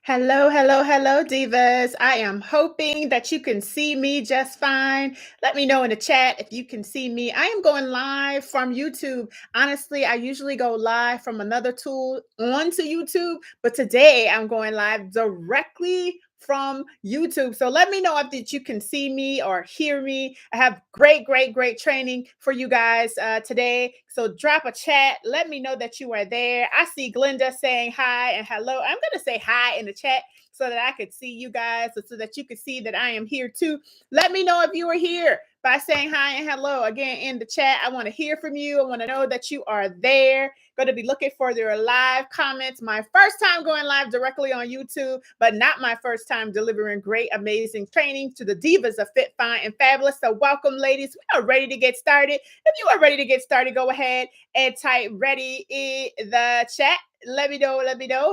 Hello, hello, hello, divas. I am hoping that you can see me just fine. Let me know in the chat if you can see me. I am going live from YouTube. Honestly, I usually go live from another tool onto YouTube, but today I'm going live directly from YouTube. So let me know if that you can see me or hear me. I have great training for you guys today. So drop a chat. Let me know that you are there. I see Glenda saying hi and hello. I'm going to say hi in the chat so that I could see you guys, so that you could see that I am here too. Let me know if you are here by saying hi and hello again in the chat. I want to hear from you. I want to know that you are there. Going to be looking for your live comments. My first time going live directly on YouTube, but not my first time delivering great, amazing training to the divas of Fit, Fine, and Fabulous. So welcome, ladies. We are ready to get started. If you are ready to get started, go ahead and type ready in the chat. Let me know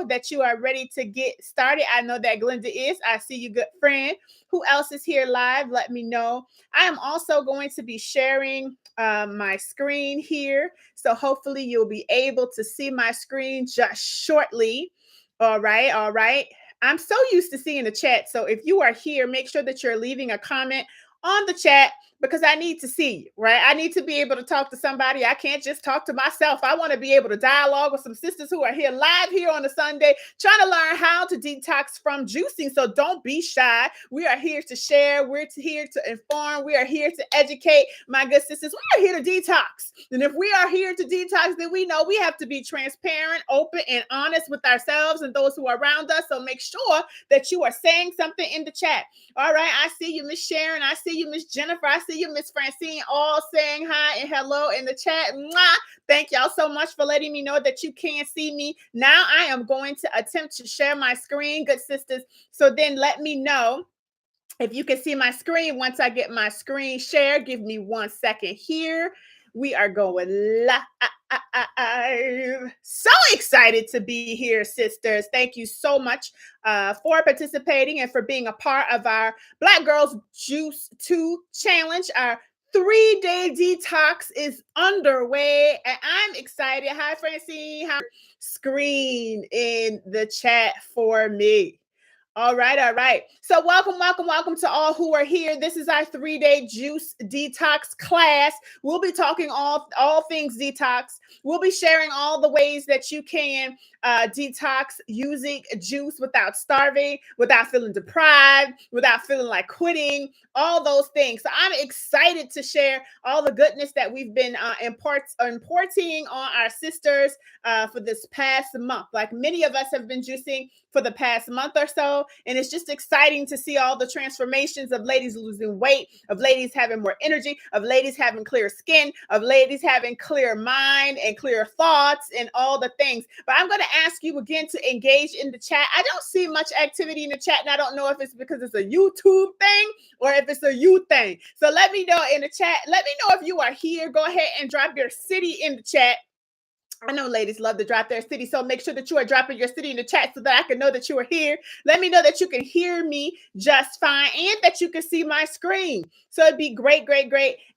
that you are ready to get started. I know that Glenda is. I see you, good friend. Who else is here live? Let me know. I am also going to be sharing my screen here. So hopefully you'll be able to see my screen just shortly. All right. I'm so used to seeing the chat. So if you are here, make sure that you're leaving a comment on the chat because I need to see you, right? I need to be able to talk to somebody. I can't just talk to myself. I want to be able to dialogue with some sisters who are here live here on a Sunday, trying to learn how to detox from juicing. So don't be shy. We are here to share. We're here to inform. We are here to educate, my good sisters. We are here to detox. And if we are here to detox, then we know we have to be transparent, open, and honest with ourselves and those who are around us. So make sure that you are saying something in the chat. All right. I see you, Miss Sharon. I see you, Miss Jennifer. I see you, Miss Francine, all saying hi and hello in the chat. Mwah! Thank y'all so much for letting me know that you can see me. Now I am going to attempt to share my screen, good sisters. So then let me know if you can see my screen. Once I get my screen shared, give me 1 second here. We are going live. So excited to be here, sisters. Thank you so much for participating and for being a part of our Black Girls Juice 2 challenge. Our 3-day detox is underway, and I'm excited. Hi, Francine. Hi. Screen in the chat for me. All right. So welcome to all who are here. This is our 3-day juice detox class. We'll be talking all things detox. We'll be sharing all the ways that you can detox using juice without starving, without feeling deprived, without feeling like quitting, all those things. So I'm excited to share all the goodness that we've been importing on our sisters for this past month. Like many of us have been juicing for the past month or so. And it's just exciting to see all the transformations of ladies losing weight, of ladies having more energy, of ladies having clear skin, of ladies having clear mind and clear thoughts and all the things. But I'm going to ask you again to engage in the chat. I don't see much activity in the chat, and I don't know if it's because it's a YouTube thing or if it's a you thing. So let me know in the chat. Let me know if you are here. Go ahead and drop your city in the chat. I know ladies love to drop their city, so make sure that you are dropping your city in the chat so that I can know that you are here. Let me know that you can hear me just fine and that you can see my screen. So it'd be great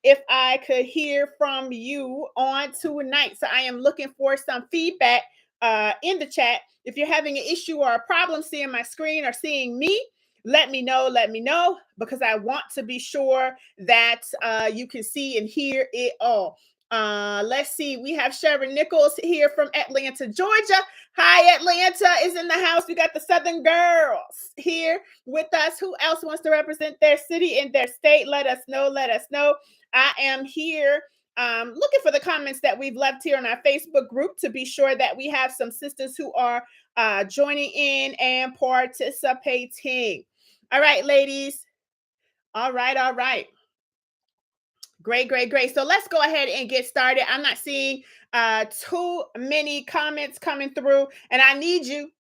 if I could hear from you on tonight. So I am looking for some feedback in the chat. If you're having an issue or a problem seeing my screen or seeing me, let me know, because I want to be sure that you can see and hear it all. Let's see. We have Sharon Nichols here from Atlanta, Georgia. Hi, Atlanta is in the house. We got the Southern girls here with us. Who else wants to represent their city and their state? Let us know. I am here looking for the comments that we've left here on our Facebook group to be sure that we have some sisters who are joining in and participating. All right, ladies. All right. Great. So let's go ahead and get started. I'm not seeing too many comments coming through, and I need you,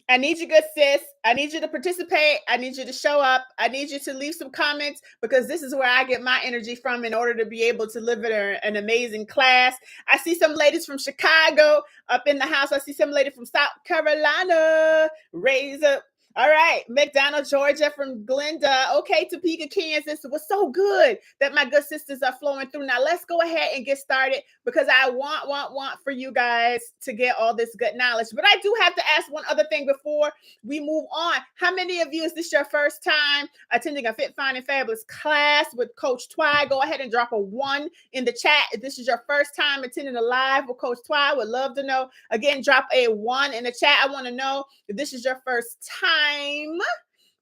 good sis. I need you to participate. I need you to show up. I need you to leave some comments because this is where I get my energy from in order to be able to deliver an amazing class. I see some ladies from Chicago up in the house. I see some lady from South Carolina. Raise up. All right, McDonough, Georgia from Glenda. Okay, Topeka, Kansas. It was so good that my good sisters are flowing through. Now let's go ahead and get started because I want for you guys to get all this good knowledge. But I do have to ask one other thing before we move on. How many of you, is this your first time attending a Fit, Fine, and Fabulous class with Coach Twy? Go ahead and drop a 1 in the chat. If this is your first time attending a live with Coach Twy, would love to know. Again, drop a 1 in the chat. I want to know if this is your first time,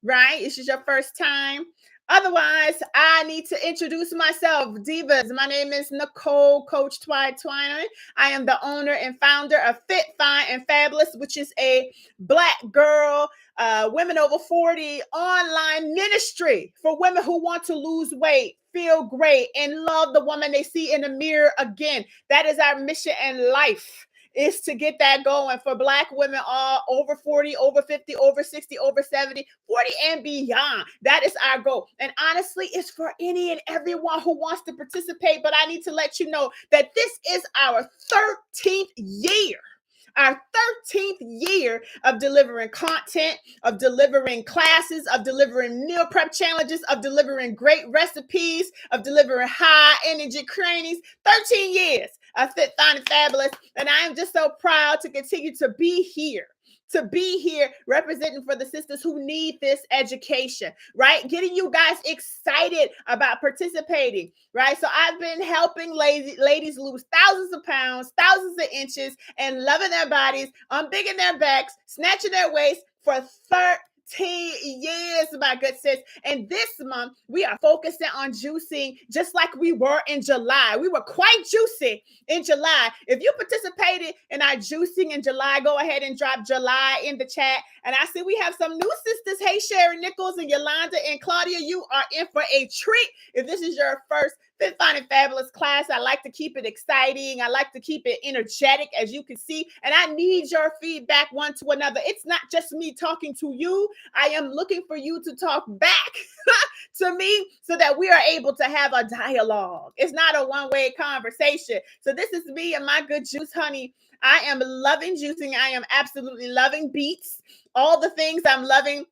right? This is your first time. Otherwise, I need to introduce myself. Divas, my name is Nicole, Coach Twyman. I am the owner and founder of Fit, Fine, and Fabulous, which is a Black girl, women over 40 online ministry for women who want to lose weight, feel great, and love the woman they see in the mirror again. That is our mission in life, is to get that going for Black women all over 40, over 50, over 60, over 70, 40 and beyond. That is our goal. And honestly, it's for any and everyone who wants to participate. But I need to let you know that this is our 13th year. Our 13th year of delivering content, of delivering classes, of delivering meal prep challenges, of delivering great recipes, of delivering high energy trainings. 13 years of Fit, Fine, and Fabulous. And I am just so proud to continue to be here. Representing for the sisters who need this education, right? Getting you guys excited about participating, right? So I've been helping ladies lose thousands of pounds, thousands of inches, and loving their bodies, unbigging their backs, snatching their waist for 13 years, my good sis. And this month, we are focusing on juicing just like we were in July. We were quite juicy in July. If you participated in our juicing in July, go ahead and drop July in the chat. And I see we have some new sisters. Hey, Sharon Nichols and Yolanda and Claudia, you are in for a treat. If this is your first Fit, Fine, and Fabulous class, I like to keep it exciting. I like to keep it energetic, as you can see. And I need your feedback one to another. It's not just me talking to you. I am looking for you to talk back to me so that we are able to have a dialogue. It's not a one-way conversation. So this is me and my good juice, honey. I am loving juicing. I am absolutely loving beets. All the things I'm loving,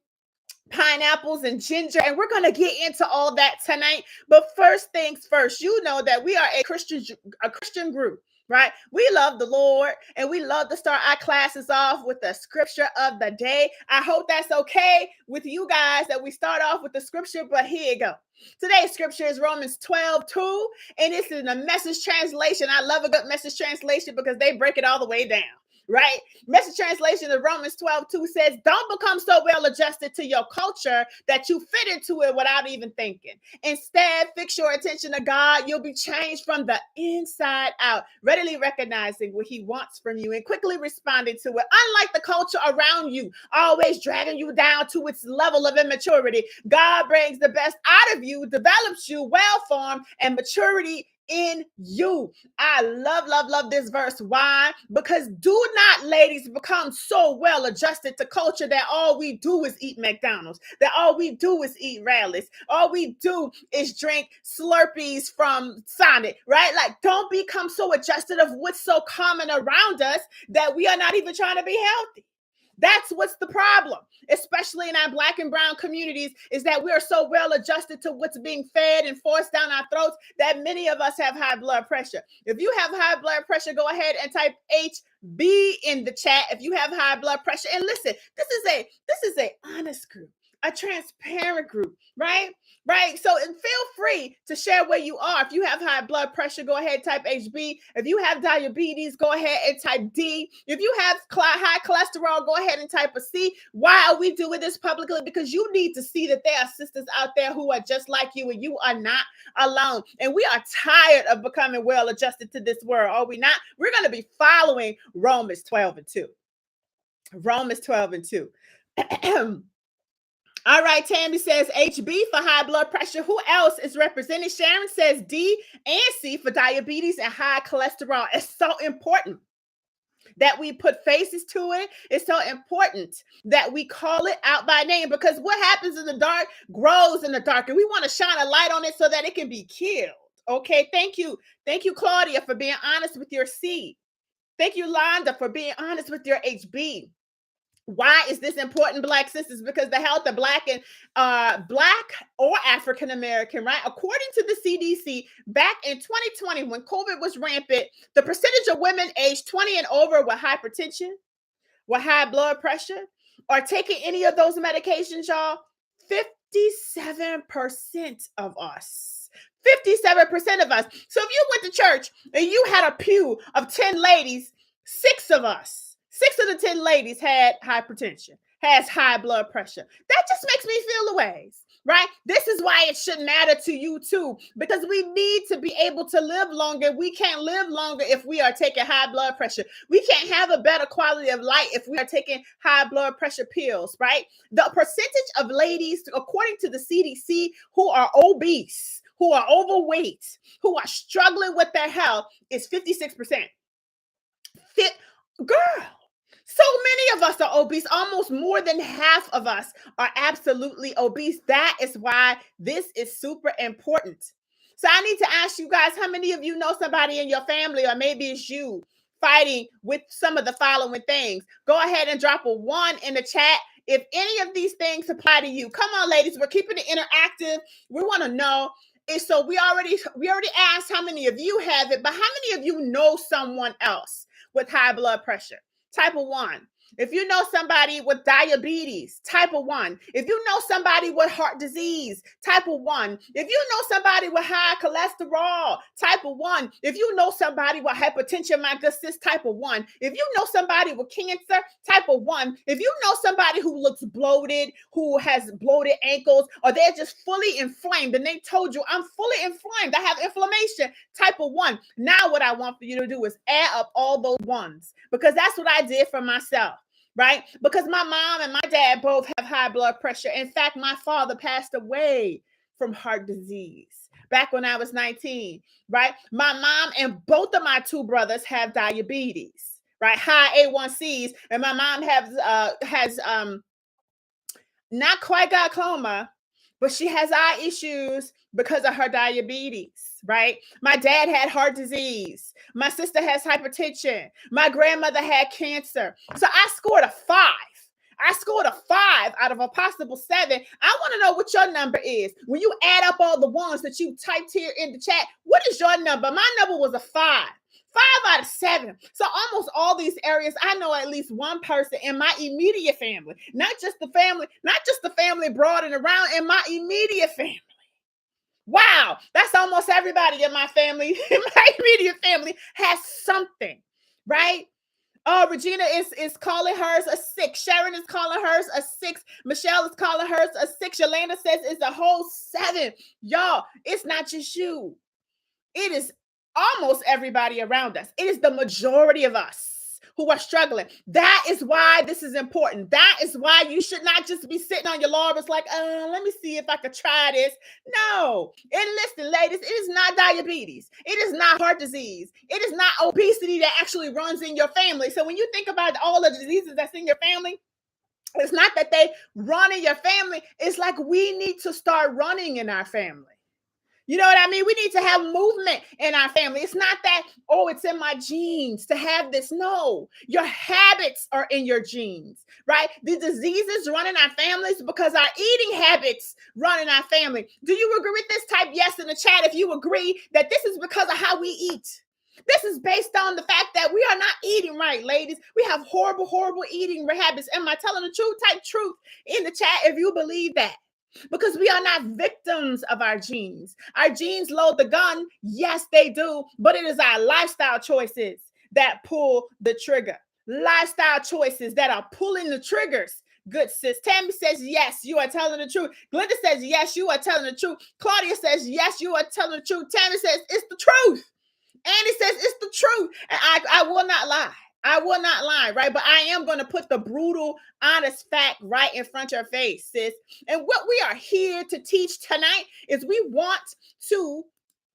pineapples and ginger, and we're going to get into all that tonight. But first things first, you know that we are a Christian group, right? We love the Lord, and we love to start our classes off with the scripture of the day. I hope that's okay with you guys that we start off with the scripture, but here you go. Today's scripture is Romans 12:2, and it's in the Message translation. I love a good Message translation because they break it all the way down. Right? Message translation of Romans 12:2 says, don't become so well adjusted to your culture that you fit into it without even thinking. Instead, fix your attention to God. You'll be changed from the inside out, readily recognizing what he wants from you and quickly responding to it. Unlike the culture around you, always dragging you down to its level of immaturity, God brings the best out of you, develops you well-formed, and maturity in you. I love this verse. Why? Because do not, ladies, become so well adjusted to culture that all we do is eat McDonald's, that all we do is eat rallies, all we do is drink Slurpees from Sonic, right? Like, don't become so adjusted of what's so common around us that we are not even trying to be healthy. That's what's the problem, especially in our Black and brown communities, is that we are so well adjusted to what's being fed and forced down our throats that many of us have high blood pressure. If you have high blood pressure, go ahead and type HB in the chat if you have high blood pressure. And listen, this is a honest group, a transparent group, right? Right. So, and feel free to share where you are. If you have high blood pressure, go ahead and type HB. If you have diabetes, go ahead and type D. If you have high cholesterol, go ahead and type a C. Why are we doing this publicly? Because you need to see that there are sisters out there who are just like you, and you are not alone. And we are tired of becoming well adjusted to this world, are we not? We're going to be following Romans 12:2. Romans 12:2. All right, Tammy says HB for high blood pressure. Who else is represented? Sharon says D and C for diabetes and high cholesterol. It's so important that we put faces to it. It's so important that we call it out by name, because what happens in the dark grows in the dark, and we want to shine a light on it so that it can be killed. Okay, thank you. Thank you, Claudia, for being honest with your C. Thank you, Londa, for being honest with your HB. Why is this important, Black sisters? Because the health of Black and Black or African American, right? According to the CDC, back in 2020, when COVID was rampant, the percentage of women aged 20 and over with hypertension, with high blood pressure, or taking any of those medications, y'all, 57% of us. 57% of us. So if you went to church and you had a pew of 10 ladies, six of the 10 ladies had hypertension, has high blood pressure. That just makes me feel a ways, right? This is why it should matter to you too, because we need to be able to live longer. We can't live longer if we are taking high blood pressure. We can't have a better quality of life if we are taking high blood pressure pills, right? The percentage of ladies, according to the CDC, who are obese, who are overweight, who are struggling with their health is 56%. Girl, so many of us are obese. Almost more than half of us are absolutely obese. That is why this is super important. So I need to ask you guys, how many of you know somebody in your family, or maybe it's you, fighting with some of the following things? Go ahead and drop a 1 in the chat if any of these things apply to you. Come on, ladies, we're keeping it interactive. We want to know. So we already asked how many of you have it, but how many of you know someone else with high blood pressure? Type of 1. If you know somebody with diabetes, type of 1. If you know somebody with heart disease, type of 1. If you know somebody with high cholesterol, type of 1. If you know somebody with hypertension, my good sis, type of 1. If you know somebody with cancer, type of 1. If you know somebody who looks bloated, who has bloated ankles, or they're just fully inflamed, and they told you, I'm fully inflamed, I have inflammation, type of 1. Now what I want for you to do is add up all those ones, because that's what I did for myself. Right? Because my mom and my dad both have high blood pressure. In fact, my father passed away from heart disease back when I was 19, right? My mom and both of my 2 brothers have diabetes, right? High A1Cs, and my mom has not quite glaucoma, but she has eye issues because of her diabetes, right? My dad had heart disease. My sister has hypertension. My grandmother had cancer. So I scored a 5. I scored a 5 out of a possible 7. I want to know what your number is. When you add up all the ones that you typed here in the chat, what is your number? My number was a 5. 5 out of 7. So almost all these areas, I know at least one person in my immediate family, not just the family broad and around, in my immediate family. Wow, that's almost everybody in my family, in my immediate family has something, right? Regina is calling hers a 6. Sharon is calling hers a 6. Michelle is calling hers a 6. Yolanda says it's a whole 7. Y'all, it's not just you. It is almost everybody around us. It is the majority of us who are struggling. That is why this is important. That is why you should not just be sitting on your laurels like, let me see if I could try this. No. And listen, ladies, it is not diabetes. It is not heart disease. It is not obesity that actually runs in your family. So when you think about all the diseases that's in your family, it's not that they run in your family. It's like we need to start running in our family. You know what I mean? We need to have movement in our family. It's not that, oh, it's in my genes to have this. No, your habits are in your genes, right? The diseases run in our families because our eating habits run in our family. Do you agree with this? Type yes in the chat if you agree that this is because of how we eat. This is based on the fact that we are not eating right, ladies. We have horrible, horrible eating habits. Am I telling the truth? Type truth in the chat if you believe that. Because we are not victims of our genes. Our genes load the gun. Yes, they do. But it is our lifestyle choices that pull the trigger. Lifestyle choices that are pulling the triggers. Good sis. Tammy says, yes, you are telling the truth. Glenda says, yes, you are telling the truth. Claudia says, yes, you are telling the truth. Tammy says, it's the truth. Andy says, it's the truth. And I will not lie. I will not lie, right? But I am going to put the brutal, honest fact right in front of your face, sis. And what we are here to teach tonight is we want to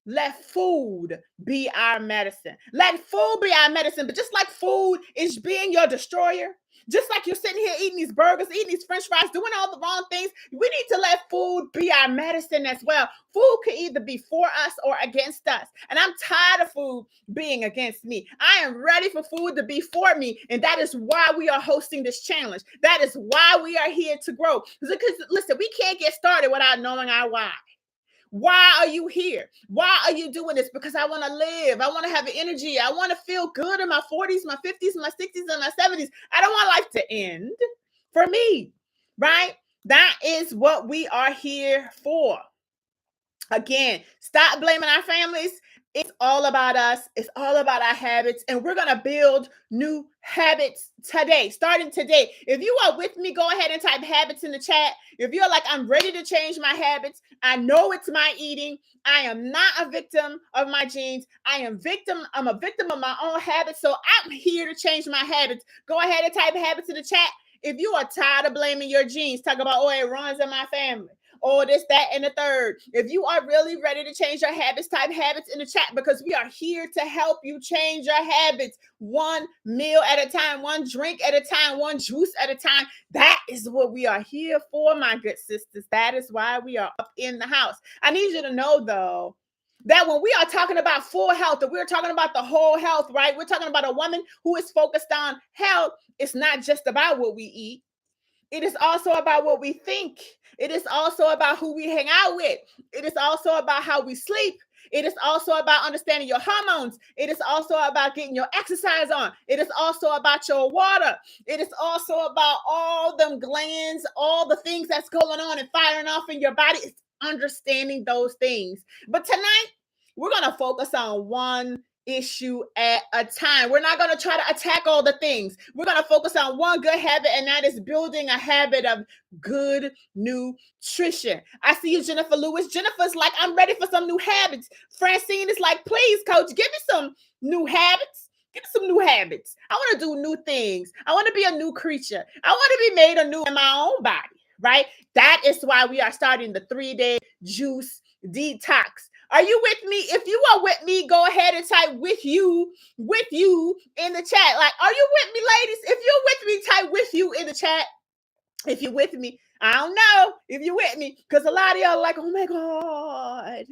Let food be our medicine. Let food be our medicine. But just like food is being your destroyer, just like you're sitting here eating these burgers, eating these french fries, doing all the wrong things, we need to let food be our medicine as well. Food can either be for us or against us. And I'm tired of food being against me. I am ready for food to be for me. And that is why we are hosting this challenge. That is why we are here to grow. Because listen, we can't get started without knowing our why. Why are you here? Why are you doing this? Because I want to live. I want to have energy. I want to feel good in my 40s, my 50s, my 60s, and my 70s. I don't want life to end for me, right? That is what we are here for. Again, stop blaming our families. It's all about us. It's all about our habits. And we're going to build new habits today, starting today. If you are with me, go ahead and type habits in the chat. If you're like, I'm ready to change my habits, I know it's my eating. I am not a victim of my genes. I'm a victim of my own habits. So I'm here to change my habits. Go ahead and type habits in the chat. If you are tired of blaming your genes, talk about, oh, it runs in my family. Oh, this, that, and the third. If you are really ready to change your habits, type habits in the chat, because we are here to help you change your habits one meal at a time, one drink at a time, one juice at a time. That is what we are here for, my good sisters. That is why we are up in the house. I need you to know, though, that when we are talking about full health, that we're talking about the whole health, right? We're talking about a woman who is focused on health. It's not just about what we eat. It is also about what we think. It is also about who we hang out with. It is also about how we sleep. It is also about understanding your hormones. It is also about getting your exercise on. It is also about your water. It is also about all them glands, all the things that's going on and firing off in your body. It's understanding those things. But tonight, we're going to focus on one issue at a time. We're not going to try to attack all the things. We're going to focus on one good habit, and that is building a habit of good nutrition. I see you, Jennifer Lewis. Jennifer's like, I'm ready for some new habits. Francine is like, please, coach, give me some new habits. Give me some new habits. I want to do new things. I want to be a new creature. I want to be made anew in my own body, right? That is why we are starting the 3-day juice detox. Are you with me? If you are with me, go ahead and type with you in the chat. Like, are you with me, ladies? If you're with me, type with you in the chat. If you're with me, I don't know if you're with me, because a lot of y'all are like, oh my God,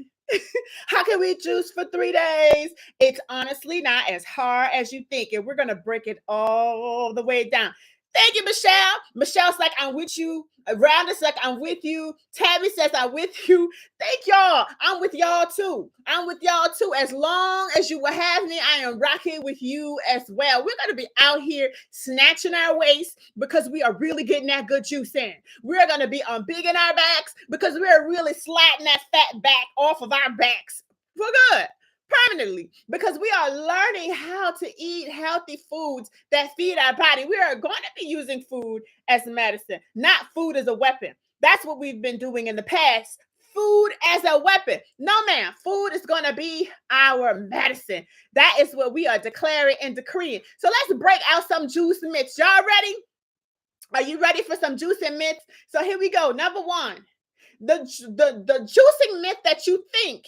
how can we juice for 3 days? It's honestly not as hard as you think. And we're going to break it all the way down. Thank you, Michelle. Michelle's like, I'm with you. Rhonda's like, I'm with you. Tabby says, I'm with you. Thank y'all. I'm with y'all too. I'm with y'all too. As long as you will have me, I am rocking with you as well. We're going to be out here snatching our waist because we are really getting that good juice in. We're going to be on big in our backs because we're really sliding that fat back off of our backs for good. Permanently, because we are learning how to eat healthy foods that feed our body. We are going to be using food as medicine, not food as a weapon. That's what we've been doing in the past. Food as a weapon. No, ma'am. Food is going to be our medicine. That is what we are declaring and decreeing. So let's break out some juice myths. Y'all ready? Are you ready for some juice and myths? So here we go. Number one, the juicing myth that you think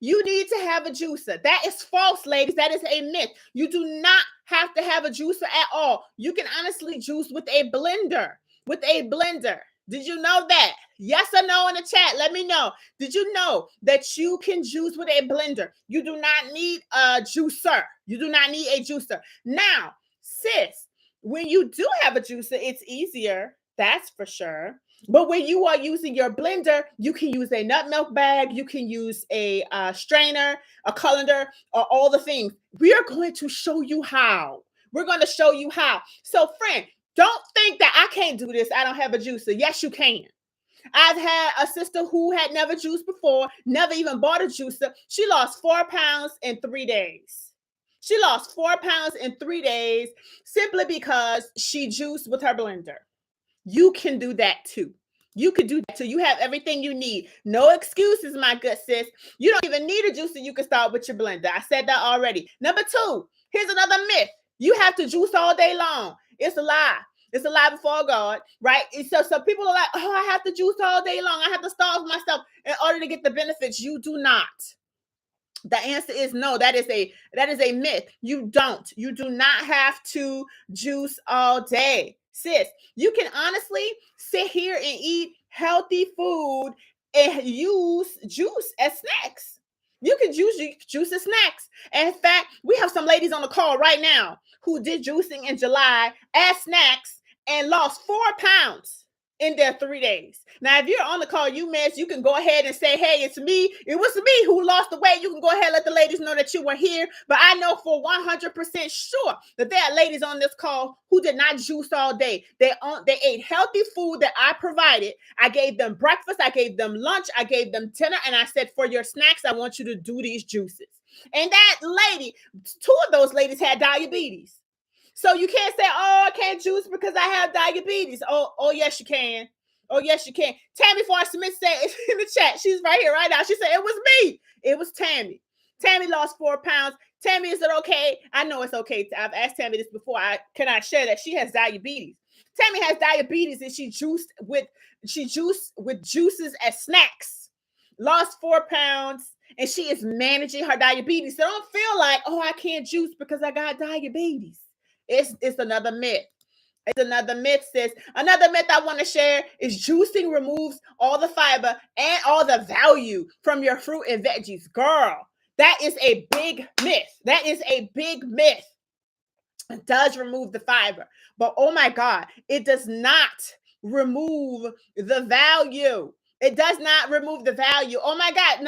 you need to have a juicer. That is false, ladies. That is a myth. You do not have to have a juicer at all. You can honestly juice with a blender. With a blender. Did you know that? Yes or no in the chat? Let me know. Did you know that you can juice with a blender? You do not need a juicer. You do not need a juicer. Now, sis, when you do have a juicer, it's easier. That's for sure. But when you are using your blender, you can use a nut milk bag, you can use a strainer, a colander, or all the things. We are going to show you how. We're going to show you how. So, friend, don't think that I can't do this. I don't have a juicer. Yes, you can. I've had a sister who had never juiced before, never even bought a juicer. She lost 4 pounds in 3 days. She lost 4 pounds in 3 days simply because she juiced with her blender. You can do that too. You could do that too. You have everything you need. No excuses, my good sis. You don't even need a juicer. You can start with your blender. I said that already. Number two, here's another myth. You have to juice all day long. It's a lie. It's a lie before God, right? So people are like, oh, I have to juice all day long. I have to starve myself in order to get the benefits. You do not. The answer is no. That is a myth. You do not have to juice all day. Sis, you can honestly sit here and eat healthy food and use juice as snacks. You can juice as snacks. And in fact, we have some ladies on the call right now who did juicing in July as snacks and lost 4 pounds in their 3 days. Now, if you're on the call, you can go ahead and say, hey, it's me. It was me who lost the weight. You can go ahead and let the ladies know that you were here. But I know for 100% sure that there are ladies on this call who did not juice all day. They ate healthy food that I provided. I gave them breakfast. I gave them lunch. I gave them dinner. And I said, for your snacks, I want you to do these juices. And that lady, 2 of those ladies had diabetes. So you can't say, oh, I can't juice because I have diabetes. Oh, yes, you can. Oh, yes, you can. Tammy Farr Smith said in the chat, she's right here right now. She said, it was me. It was Tammy. Tammy lost 4 pounds. Tammy, is it okay? I know it's okay. I've asked Tammy this before. Can I share that she has diabetes? Tammy has diabetes and she juiced with juices as snacks. Lost 4 pounds. And she is managing her diabetes. So don't feel like, oh, I can't juice because I got diabetes. It's another myth. It's another myth, sis. Another myth I want to share is juicing removes all the fiber and all the value from your fruit and veggies. Girl, that is a big myth. That is a big myth. It does remove the fiber, but oh my God, it does not remove the value. It does not remove the value. Oh my God.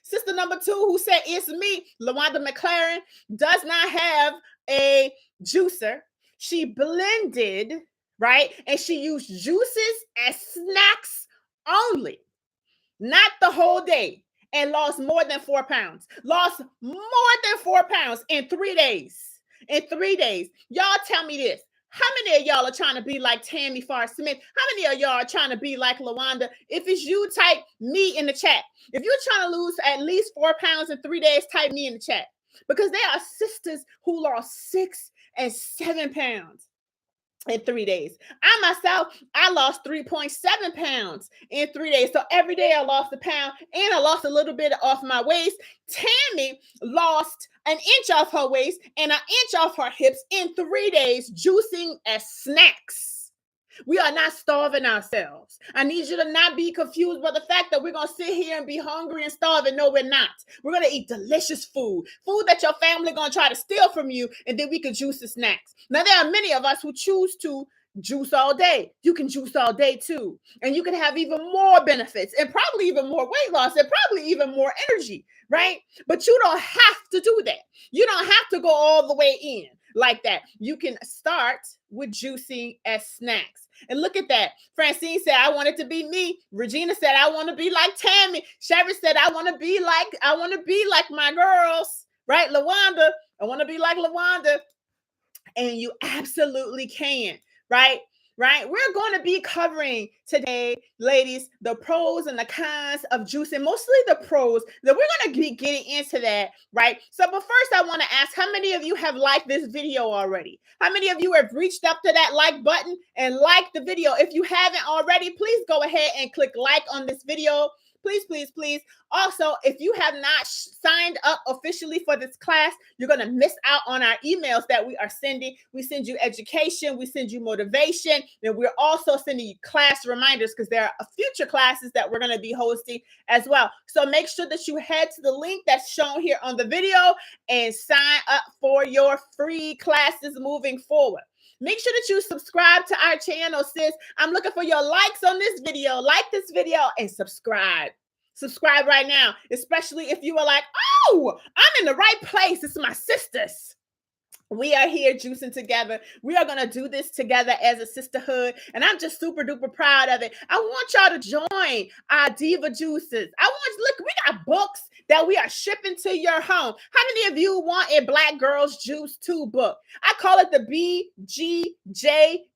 Sister number 2 who said it's me, LaWanda McLaren, does not have a juicer. She blended, right? And she used juices as snacks only, not the whole day, and lost more than 4 pounds. Lost more than 4 pounds in 3 days. In 3 days. Y'all tell me this. How many of y'all are trying to be like Tammy Farr Smith? How many of y'all are trying to be like LaWanda? If it's you, type me in the chat. If you're trying to lose at least 4 pounds in 3 days, type me in the chat. Because there are sisters who lost 6 and 7 pounds in 3 days. I lost 3.7 pounds in 3 days. So every day I lost a pound and I lost a little bit off my waist. Tammy lost an inch off her waist and an inch off her hips in 3 days, juicing as snacks. We are not starving ourselves. I need you to not be confused by the fact that we're going to sit here and be hungry and starving. No, we're not. We're going to eat delicious food that your family going to try to steal from you, and then we can juice the snacks. Now, there are many of us who choose to juice all day. You can juice all day too. And you can have even more benefits and probably even more weight loss and probably even more energy, right? But you don't have to do that. You don't have to go all the way in like that. You can start with juicing as snacks. And look at that. Francine said, I want it to be me. Regina said, I want to be like Tammy. Sherry said, I want to be like my girls, right? LaWanda, I want to be like LaWanda. And you absolutely can, right? We're going to be covering today, ladies, the pros and the cons of juicing, mostly the pros. That we're going to be getting into that, right? So, but first I want to ask, how many of you have liked this video already? How many of you have reached up to that like button and liked the video? If you haven't already, please go ahead and click like on this video. Please, please, please. Also, if you have not signed up officially for this class, you're going to miss out on our emails that we are sending. We send you education. We send you motivation. And we're also sending you class reminders because there are future classes that we're going to be hosting as well. So make sure that you head to the link that's shown here on the video and sign up for your free classes moving forward. Make sure that you subscribe to our channel, sis. I'm looking for your likes on this video. Like this video and subscribe. Subscribe right now, especially if you are like, oh, I'm in the right place. It's my sisters. We are here juicing together. We are going to do this together as a sisterhood. And I'm just super duper proud of it. I want y'all to join our Diva Juices. Look, we got books that we are shipping to your home. How many of you want a Black Girls Juice 2 book? I call it the BGJT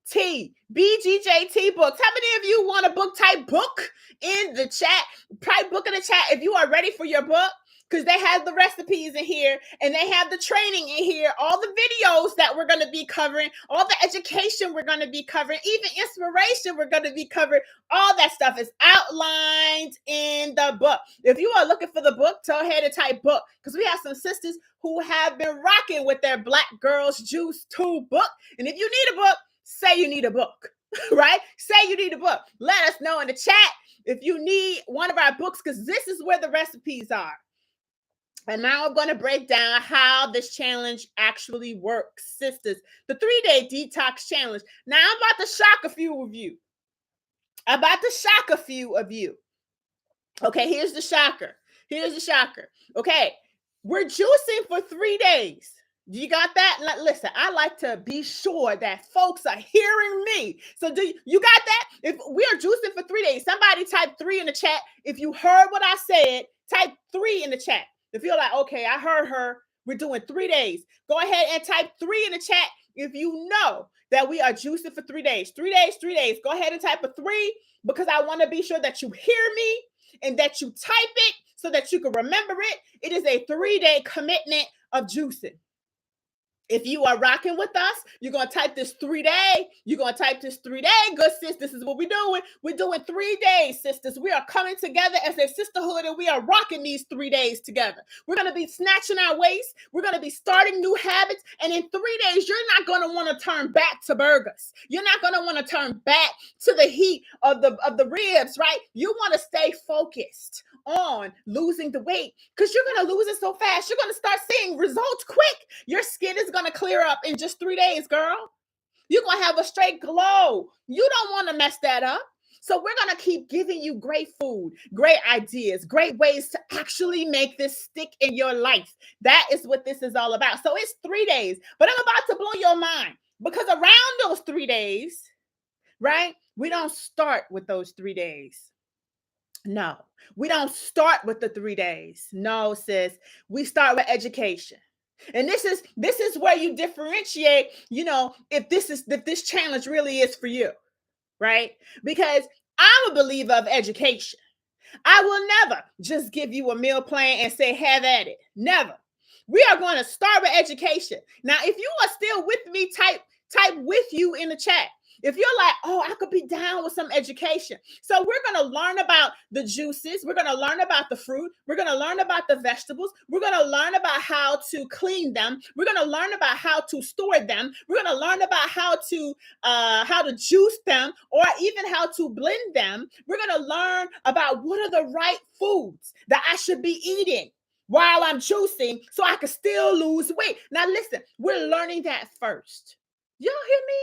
books. How many of you want a book? Type book in the chat. Type book in the chat if you are ready for your book. because they have the recipes in here and they have the training in here, all the videos that we're going to be covering, all the education we're going to be covering, even inspiration we're going to be covering. All that stuff is outlined in the book. If you are looking for the book, go ahead and type book, because we have some sisters who have been rocking with their Black Girls Juice 2 book. And if you need a book, say you need a book, right? Say you need a book. Let us know in the chat if you need one of our books, because this is where the recipes are. And now I'm going to break down how this challenge actually works, sisters. The 3-day detox challenge. Now I'm about to shock a few of you. Okay, here's the shocker. Okay, we're juicing for 3 days. You got that? Listen, I like to be sure that folks are hearing me. So do you got that? If we are juicing for 3 days, somebody type 3 in the chat. If you heard what I said, type 3 in the chat. If you're like, okay, I heard her, we're doing 3 days. Go ahead and type 3 in the chat if you know that we are juicing for 3 days. 3 days, 3 days. Go ahead and type a 3, because I want to be sure that you hear me and that you type it so that you can remember it. It is a 3-day commitment of juicing. If you are rocking with us, you're going to type this 3-day. You're going to type this 3-day. Good sis, this is what we're doing. We're doing 3 days, sisters. We are coming together as a sisterhood, and we are rocking these 3 days together. We're going to be snatching our waist. We're going to be starting new habits. And in 3 days, you're not going to want to turn back to burgers. You're not going to want to turn back to the heat of the ribs, right? You want to stay focused on losing the weight, because you're going to lose it so fast. You're going to start seeing results quick. Your skin is going to clear up in just 3 days, girl. You're going to have a straight glow. You don't want to mess that up. So we're going to keep giving you great food, great ideas, great ways to actually make this stick in your life. That is what this is all about. So it's 3 days, but I'm about to blow your mind, because around those 3 days, right, we don't start with those 3 days. No, we don't start with the 3 days. No, sis, we start with education. And this is where you differentiate, if this challenge really is for you, right? Because I'm a believer of education. I will never just give you a meal plan and say, have at it. Never. We are going to start with education. Now, if you are still with me, type with you in the chat. If you're like, oh, I could be down with some education. So we're going to learn about the juices. We're going to learn about the fruit. We're going to learn about the vegetables. We're going to learn about how to clean them. We're going to learn about how to store them. We're going to learn about how to juice them, or even how to blend them. We're going to learn about what are the right foods that I should be eating while I'm juicing so I can still lose weight. Now, listen, we're learning that first. Y'all hear me?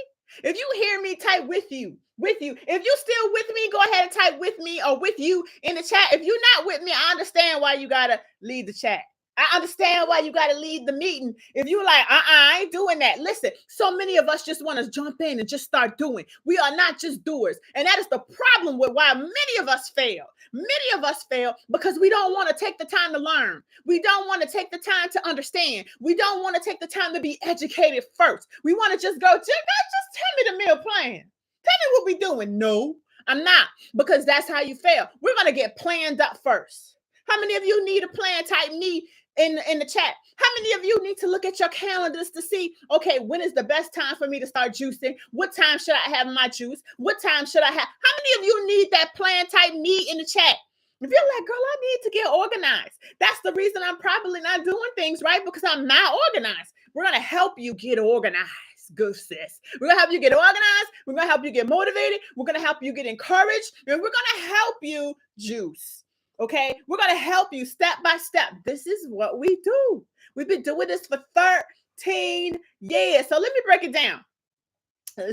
If you hear me, type with you. If you're still with me, go ahead and type with me or with you in the chat. If you're not with me, I understand why you got to leave the chat. I understand why you got to leave the meeting. If you're like, I ain't doing that. Listen, so many of us just want to jump in and just start doing. We are not just doers. And that is the problem with why many of us fail. Many of us fail because we don't want to take the time to learn. We don't want to take the time to understand. We don't want to take the time to be educated first. We want to just go, just tell me the meal plan. Tell me what we're doing. No, I'm not, because that's how you fail. We're going to get planned up first. How many of you need a plan? Type me in the chat. How many of you need to look at your calendars to see, okay, when is the best time for me to start juicing? What time should I have my juice? What time should I have? How many of you need that plan? Type me in the chat. If you're like, girl, I need to get organized. That's the reason I'm probably not doing things right, because I'm not organized. We're going to help you get organized. Good sis. We're going to help you get organized. We're going to help you get motivated. We're going to help you get encouraged. And we're going to help you juice. Okay, we're going to help you step by step. This is what we do. We've been doing this for 13 years. So let me break it down.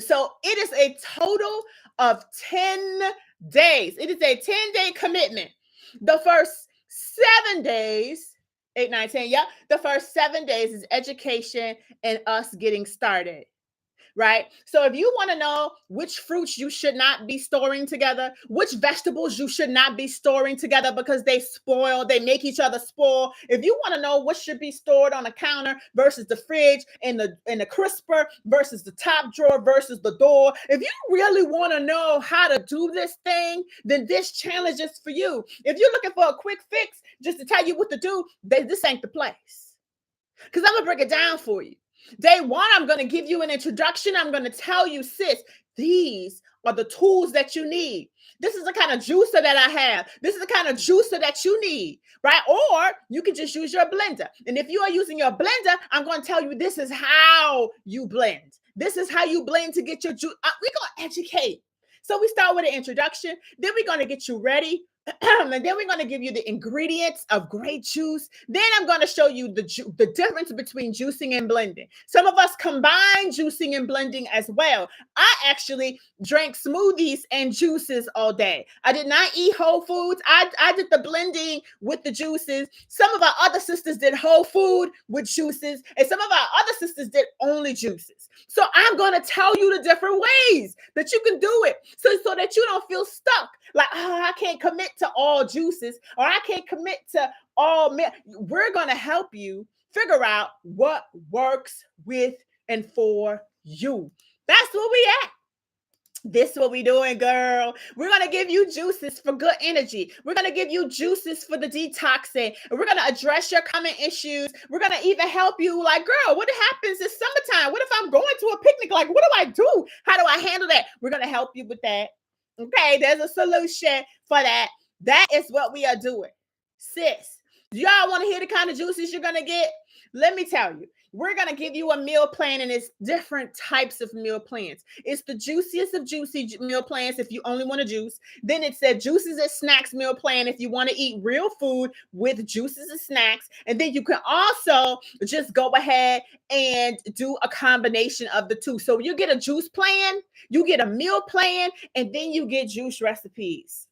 So it is a total of 10 days. It is a 10-day commitment. The first 7 days, 8, 9, 10, yeah. The first 7 days is education and us getting started. right? So if you want to know which fruits you should not be storing together, which vegetables you should not be storing together because they spoil, they make each other spoil. If you want to know what should be stored on the counter versus the fridge and the crisper versus the top drawer versus the door, if you really want to know how to do this thing, then this challenge is for you. If you're looking for a quick fix just to tell you what to do, this ain't the place. Because I'm going to break it down for you. Day one, I'm going to give you an introduction. I'm going to tell you, sis, these are the tools that you need. This is the kind of juicer that I have. This is the kind of juicer that you need, right? Or you can just use your blender. And if you are using your blender, I'm going to tell you this is how you blend. This is how you blend to get your juice. We're going to educate. So we start with an introduction. Then we're going to get you ready. And then we're going to give you the ingredients of great juice. Then I'm going to show you the difference between juicing and blending. Some of us combine juicing and blending as well. I actually drank smoothies and juices all day. I did not eat whole foods. I did the blending with the juices. Some of our other sisters did whole food with juices, and some of our other sisters did only juices. So I'm going to tell you the different ways that you can do it so that you don't feel stuck. Like, oh, I can't commit to all juices, or I can't commit to all. We're going to help you figure out what works with and for you. That's what we at. This is what we doing, girl. We're going to give you juices for good energy. We're going to give you juices for the detoxing. And we're going to address your common issues. We're going to even help you like, girl, what happens this summertime? What if I'm going to a picnic? Like, what do I do? How do I handle that? We're going to help you with that. Okay, there's a solution for that. That is what we are doing. Sis, do y'all want to hear the kind of juices you're going to get? Let me tell you. We're going to give you a meal plan, and it's different types of meal plans. It's the juiciest of juicy meal plans if you only want to juice. Then it's a juices and snacks meal plan if you want to eat real food with juices and snacks. And then you can also just go ahead and do a combination of the two. So you get a juice plan, you get a meal plan, and then you get juice recipes.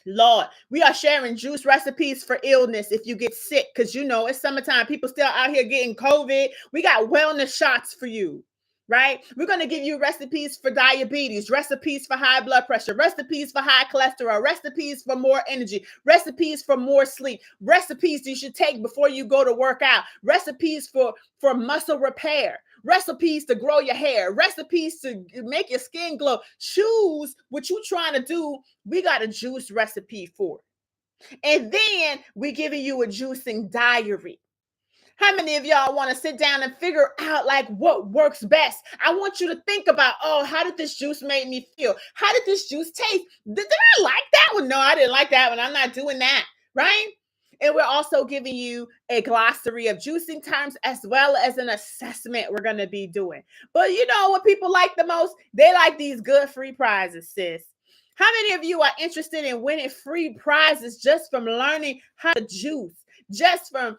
Lord, we are sharing juice recipes for illness if you get sick, because you know it's summertime. People still out here getting COVID. We got wellness shots for you, right? We're going to give you recipes for diabetes, recipes for high blood pressure, recipes for high cholesterol, recipes for more energy, recipes for more sleep, recipes you should take before you go to work out, recipes for muscle repair, recipes to grow your hair, recipes to make your skin glow. Choose what you're trying to do. We got a juice recipe for it. And then we're giving you a juicing diary. How many of y'all want to sit down and figure out like what works best? I want you to think about, oh, how did this juice make me feel? How did this juice taste? Did I like that one? No, I didn't like that one. I'm not doing that, right? And we're also giving you a glossary of juicing terms as well as an assessment we're going to be doing. But you know what people like the most? They like these good free prizes, sis. How many of you are interested in winning free prizes just from learning how to juice? Just from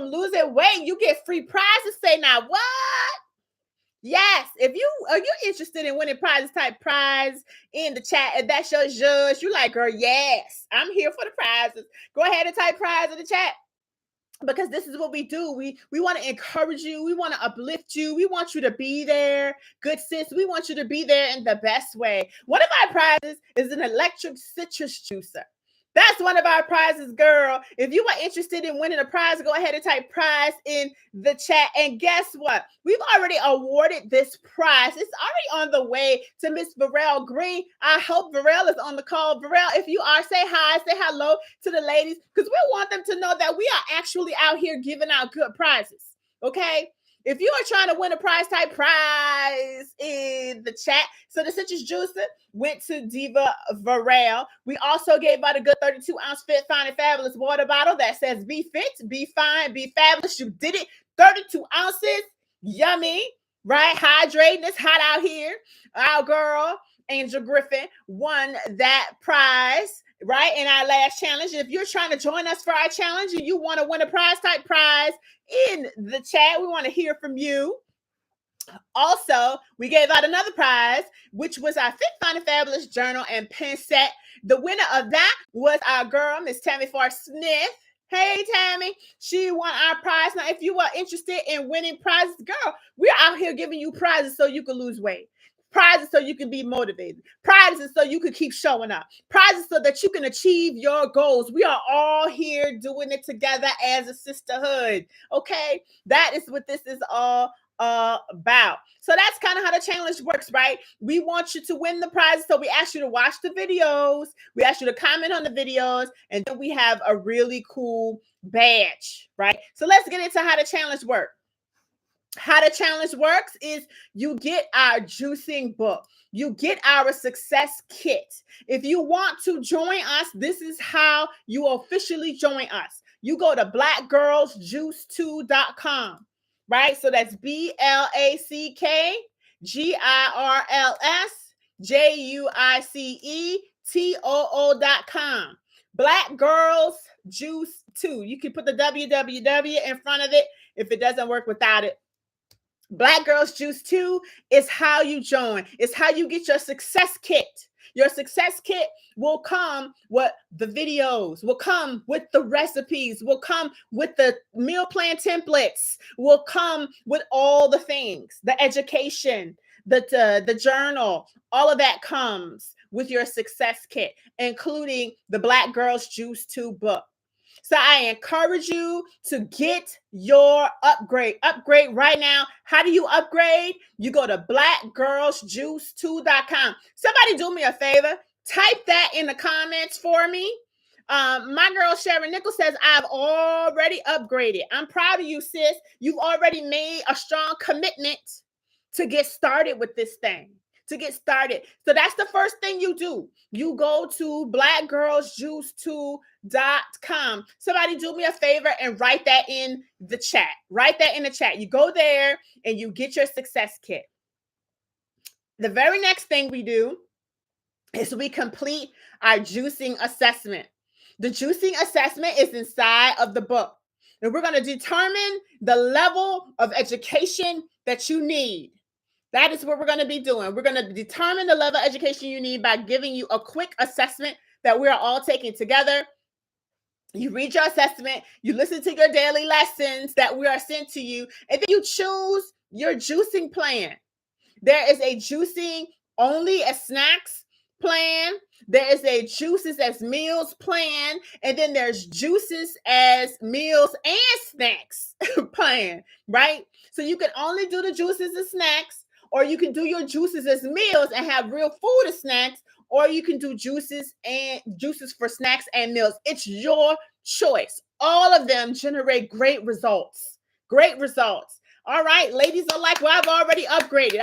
losing weight, you get free prizes. Say now, what? Yes, if you are you interested in winning prizes, type prize in the chat. If that's your judge, you like, girl, yes, I'm here for the prizes. Go ahead and type prize in the chat, because this is what we do. We want to encourage you. We want to uplift you. We want you to be there, good sis. We want you to be there in the best way. One of our prizes is an electric citrus juicer. That's one of our prizes, girl. If you are interested in winning a prize, go ahead and type prize in the chat. And guess what? We've already awarded this prize. It's already on the way to Miss Varel Green. I hope Varel is on the call. Varel, if you are, say hi, say hello to the ladies, because we want them to know that we are actually out here giving out good prizes, okay? If you are trying to win a prize, type prize in the chat. So the citrus juicer went to Diva Varel. We also gave out a good 32-ounce Fit, Fine, and Fabulous water bottle that says be fit, be fine, be fabulous. You did it. 32 ounces. Yummy, right? Hydrating. It's hot out here. Our girl, Angel Griffin, won that prize, right, in our last challenge. If you're trying to join us for our challenge and you want to win a prize, type prize in the chat. We want to hear from you. Also, we gave out another prize, which was our Fit, Fine, and Fabulous journal and pen set. The winner of that was our girl, Miss Tammy Farr Smith. Hey, Tammy, she won our prize. Now, if you are interested in winning prizes, girl, we're out here giving you prizes so you can lose weight. Prizes so you can be motivated. Prizes so you can keep showing up. Prizes so that you can achieve your goals. We are all here doing it together as a sisterhood. Okay? That is what this is all about. So that's kind of how the challenge works, right? We want you to win the prizes. So we ask you to watch the videos. We ask you to comment on the videos. And then we have a really cool badge, right? So let's get into how the challenge works. How the challenge works is you get our juicing book. You get our success kit. If you want to join us, this is how you officially join us. You go to blackgirlsjuice2.com, right? So that's BlackGirlsJuicetoo.com. Black Girls Juice 2. You can put the www in front of it if it doesn't work without it. Black Girls Juice 2 is how you join. It's how you get your success kit. Your success kit will come with the videos, will come with the recipes, will come with the meal plan templates, will come with all the things, the education, the journal, all of that comes with your success kit, including the Black Girls Juice 2 book. So I encourage you to get your upgrade. Upgrade right now. How do you upgrade? You go to blackgirlsjuice2.com. Somebody do me a favor. Type that in the comments for me. My girl Sharon Nichols says, I've already upgraded. I'm proud of you, sis. You've already made a strong commitment to get started with this thing. To get started. So that's the first thing you do. You go to blackgirlsjuice2.com. Somebody do me a favor and write that in the chat. Write that in the chat. You go there and you get your success kit. The very next thing we do is we complete our juicing assessment. The juicing assessment is inside of the book. And we're going to determine the level of education that you need. That is what we're going to be doing. We're going to determine the level of education you need by giving you a quick assessment that we are all taking together. You read your assessment, you listen to your daily lessons that we are sent to you, and then you choose your juicing plan. There is a juicing only as snacks plan. There is a juices as meals plan. And then there's juices as meals and snacks plan, right? So you can only do the juices as snacks, or you can do your juices as meals and have real food as snacks, or you can do juices for snacks and meals. It's your choice. All of them generate great results. Great results. All right, ladies are like, well, I've already upgraded.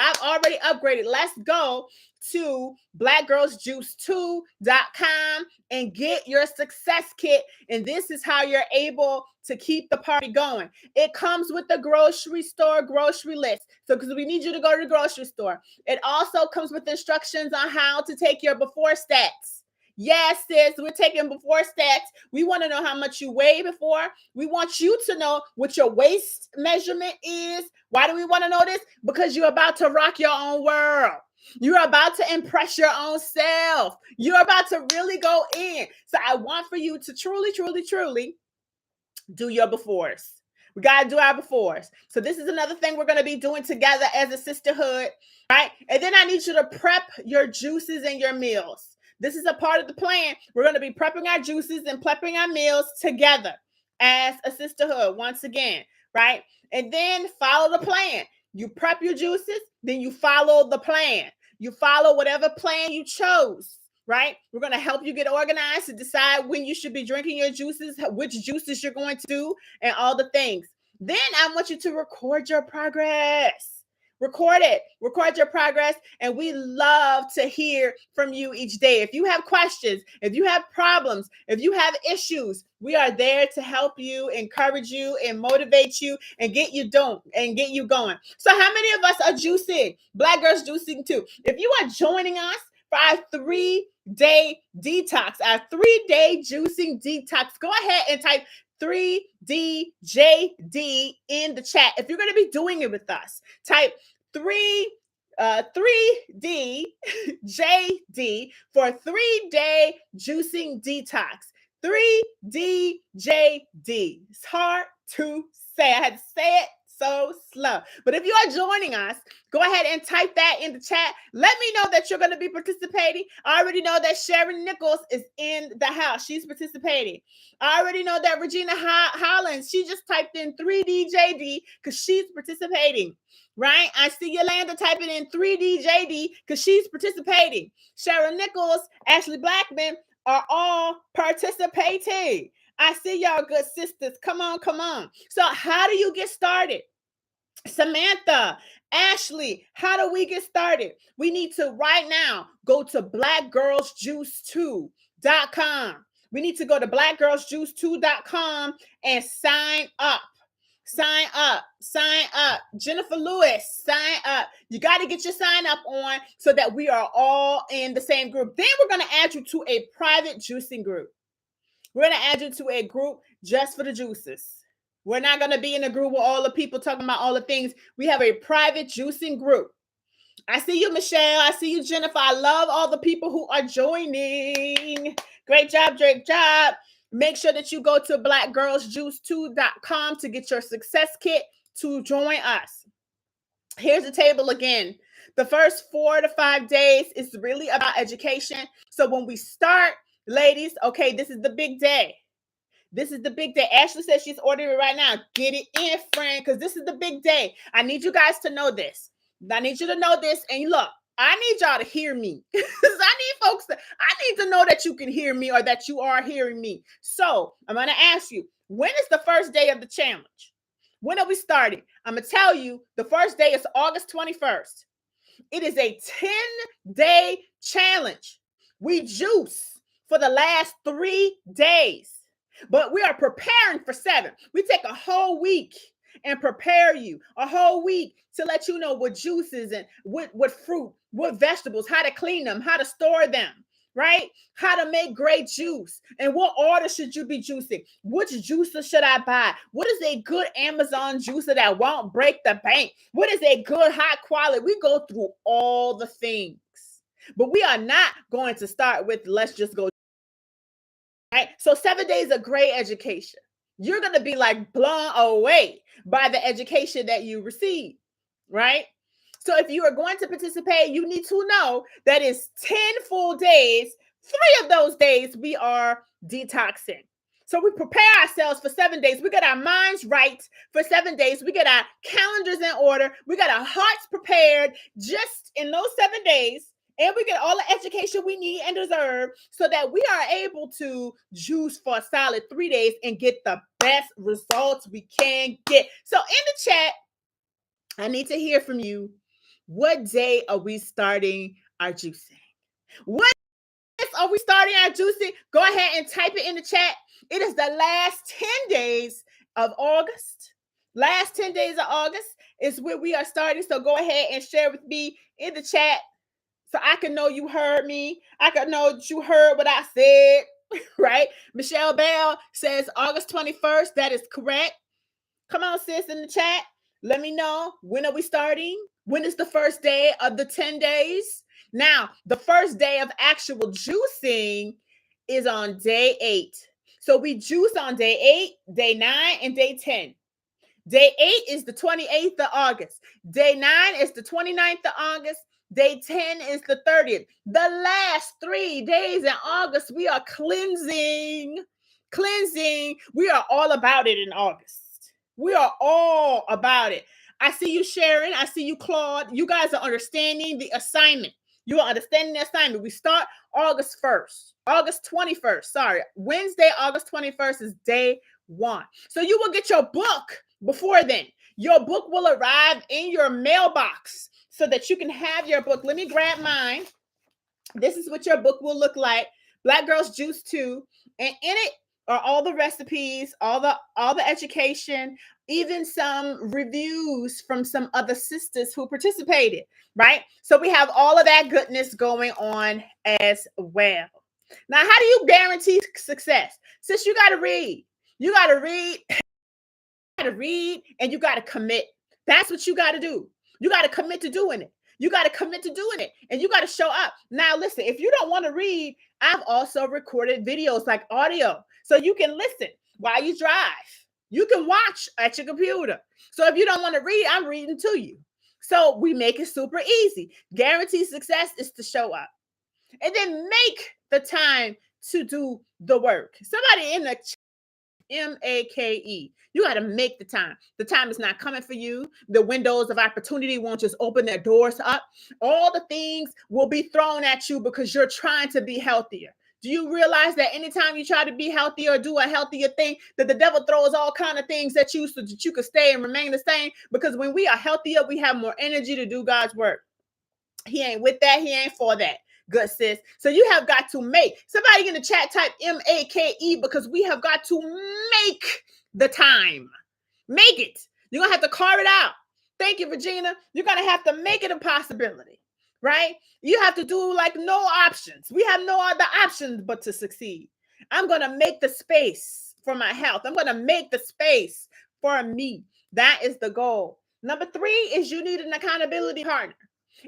Let's go to blackgirlsjuice2.com and get your success kit. And this is how you're able to keep the party going. It comes with the grocery store grocery list. So because we need you to go to the grocery store. It also comes with instructions on how to take your before stats. Yes, sis, we're taking before stats. We want to know how much you weigh before. We want you to know what your waist measurement is. Why do we want to know this? Because you're about to rock your own world. You're about to impress your own self. You're about to really go in. So I want for you to truly, truly, truly do your befores. We got to do our befores. So this is another thing we're going to be doing together as a sisterhood, right? And then I need you to prep your juices and your meals. This is a part of the plan. We're going to be prepping our juices and prepping our meals together as a sisterhood once again, right? And then follow the plan. You prep your juices, then you follow the plan. You follow whatever plan you chose, right? We're going to help you get organized to decide when you should be drinking your juices, which juices you're going to do, and all the things. Then I want you to record your progress. Record it. Record your progress. And we love to hear from you each day. If you have questions, if you have problems, if you have issues, we are there to help you, encourage you, and motivate you, and get you going. So how many of us are juicing? Black Girls Juicing too. If you are joining us for our 3-day detox, our 3-day juicing detox, go ahead and type 3DJD in the chat. If you're going to be doing it with us, type 3DJD for 3-day juicing detox. 3DJD. It's hard to say. I had to say it so slow. But if you are joining us, go ahead and type that in the chat. Let me know that you're going to be participating. I already know that Sharon Nichols is in the house. She's participating. I already know that Regina Hollins, she just typed in 3DJD because she's participating. Right? I see Yolanda typing in 3DJD because she's participating. Sharon Nichols, Ashley Blackman are all participating. I see y'all good sisters. Come on, come on. So how do you get started? Samantha, Ashley, how do we get started? We need to right now go to blackgirlsjuice2.com. We need to go to blackgirlsjuice2.com and sign up. Sign up. Sign up. Jennifer Lewis, sign up. You got to get your sign up on so that we are all in the same group. Then we're going to add you to a private juicing group. We're going to add you to a group just for the juices. We're not going to be in a group with all the people talking about all the things. We have a private juicing group. I see you, Michelle. I see you, Jennifer. I love all the people who are joining. Great job, great job. Make sure that you go to blackgirlsjuice2.com to get your success kit to join us. Here's the table again. The first 4 to 5 days is really about education. So when we start, ladies, okay, this is the big day. This is the big day. Ashley says she's ordering it right now. Get it in, friend, because this is the big day. I need you guys to know this. I need you to know this. And look, I need y'all to hear me. I need folks I need to know that you can hear me or that you are hearing me. So I'm going to ask you, when is the first day of the challenge? When are we starting? I'm going to tell you the first day is August 21st. It is a 10-day challenge. We juice for the last 3 days. But we are preparing for 7. We take a whole week and prepare you, a whole week to let you know what juices and what fruit, what vegetables, how to clean them, how to store them, right? How to make great juice and what order should you be juicing? Which juicer should I buy? What is a good Amazon juicer that won't break the bank? What is a good high quality? We go through all the things, but we are not going to start with let's just go. Right? So 7 days of great education. You're going to be like blown away by the education that you receive, right? So if you are going to participate, you need to know that it's 10 full days. 3 of those days we are detoxing. So we prepare ourselves for 7 days. We get our minds right for 7 days. We get our calendars in order. We got our hearts prepared just in those 7 days. And we get all the education we need and deserve so that we are able to juice for a solid 3 days and get the best results we can get. So in the chat, I need to hear from you. What day are we starting our juicing? What are we starting our juicing? Go ahead and type it in the chat. It is the last 10 days of August. Last 10 days of August is where we are starting. So go ahead and share with me in the chat. So I can know you heard me. I can know that you heard what I said, right? Michelle Bell says August 21st. That is correct. Come on, sis, in the chat. Let me know. When are we starting? When is the first day of the 10 days? Now, the first day of actual juicing is on day 8. So we juice on day 8, day 9, and day 10. Day 8 is the 28th of August. Day 9 is the 29th of August. Day 10 is the 30th. The last 3 days in August, we are cleansing. Cleansing. We are all about it in August. We are all about it. I see you, Sharon. I see you, Claude. You guys are understanding the assignment. You are understanding the assignment. We start August 1st. August 21st. Sorry. Wednesday, August 21st is day 1. So you will get your book before then. Your book will arrive in your mailbox so that you can have your book. Let me grab mine. This is what your book will look like. Black Girls Juice 2. And in it are all the recipes, all the education, even some reviews from some other sisters who participated, right? So we have all of that goodness going on as well. Now, how do you guarantee success? Since you got to read. You got to read. And you got to commit. That's what you got to do. You got to commit to doing it. You got to commit to doing it. And you got to show up. Now, listen, if you don't want to read, I've also recorded videos like audio. So you can listen while you drive. You can watch at your computer. So if you don't want to read, I'm reading to you. So we make it super easy. Guaranteed success is to show up. And then make the time to do the work. Somebody in the MAKE. You got to make the time. The time is not coming for you. The windows of opportunity won't just open their doors up. All the things will be thrown at you because you're trying to be healthier. Do you realize that anytime you try to be healthy or do a healthier thing, that the devil throws all kind of things at you so that you can stay and remain the same? Because when we are healthier, we have more energy to do God's work. He ain't with that. He ain't for that. Good sis. So you have got to make. Somebody in the chat type MAKE because we have got to make the time. Make it. You're going to have to carve it out. Thank you, Regina. You're going to have to make it a possibility, right? You have to do like no options. We have no other options but to succeed. I'm going to make the space for my health. I'm going to make the space for me. That is the goal. Number 3 is you need an accountability partner.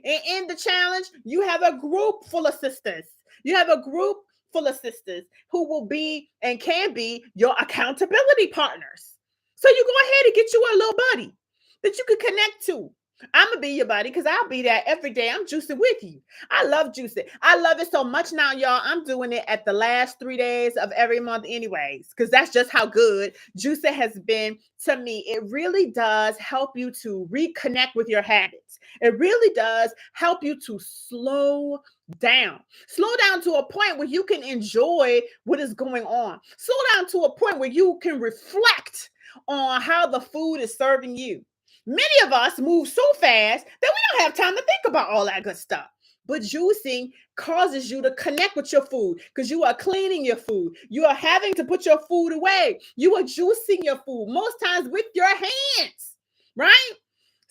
And in the challenge, you have a group full of sisters. You have a group full of sisters who will be and can be your accountability partners. So you go ahead and get you a little buddy that you can connect to. I'm going to be your buddy because I'll be there every day. I'm juicing with you. I love juicing. I love it so much now, y'all. I'm doing it at the last 3 days of every month anyways, because that's just how good juicing has been to me. It really does help you to reconnect with your habits. It really does help you to slow down. Slow down to a point where you can enjoy what is going on. Slow down to a point where you can reflect on how the food is serving you. Many of us move so fast that we don't have time to think about all that good stuff. But juicing causes you to connect with your food because you are cleaning your food. You are having to put your food away. You are juicing your food most times with your hands, right?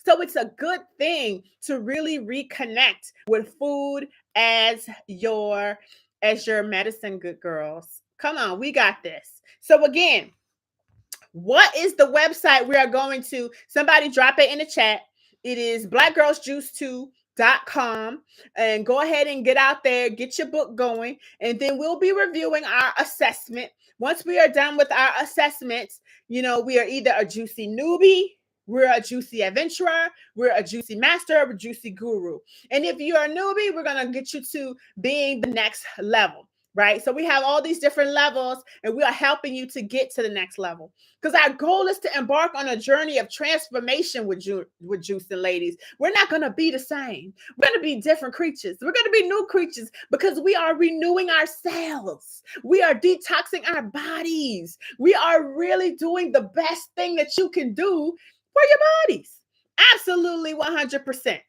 So it's a good thing to really reconnect with food as your medicine, good girls. Come on, we got this. So again, what is the website we are going to? Somebody drop it in the chat. It is blackgirlsjuice2.com. And go ahead and get out there, get your book going, and then we'll be reviewing our assessment. Once we are done with our assessments, we are either a juicy newbie, we're a juicy adventurer, we're a juicy master, or a juicy guru. And if you're a newbie, we're going to get you to being the next level. Right? So we have all these different levels and we are helping you to get to the next level because our goal is to embark on a journey of transformation with juicing, ladies. We're not going to be the same. We're going to be different creatures. We're going to be new creatures because we are renewing ourselves. We are detoxing our bodies. We are really doing the best thing that you can do for your bodies. Absolutely 100%.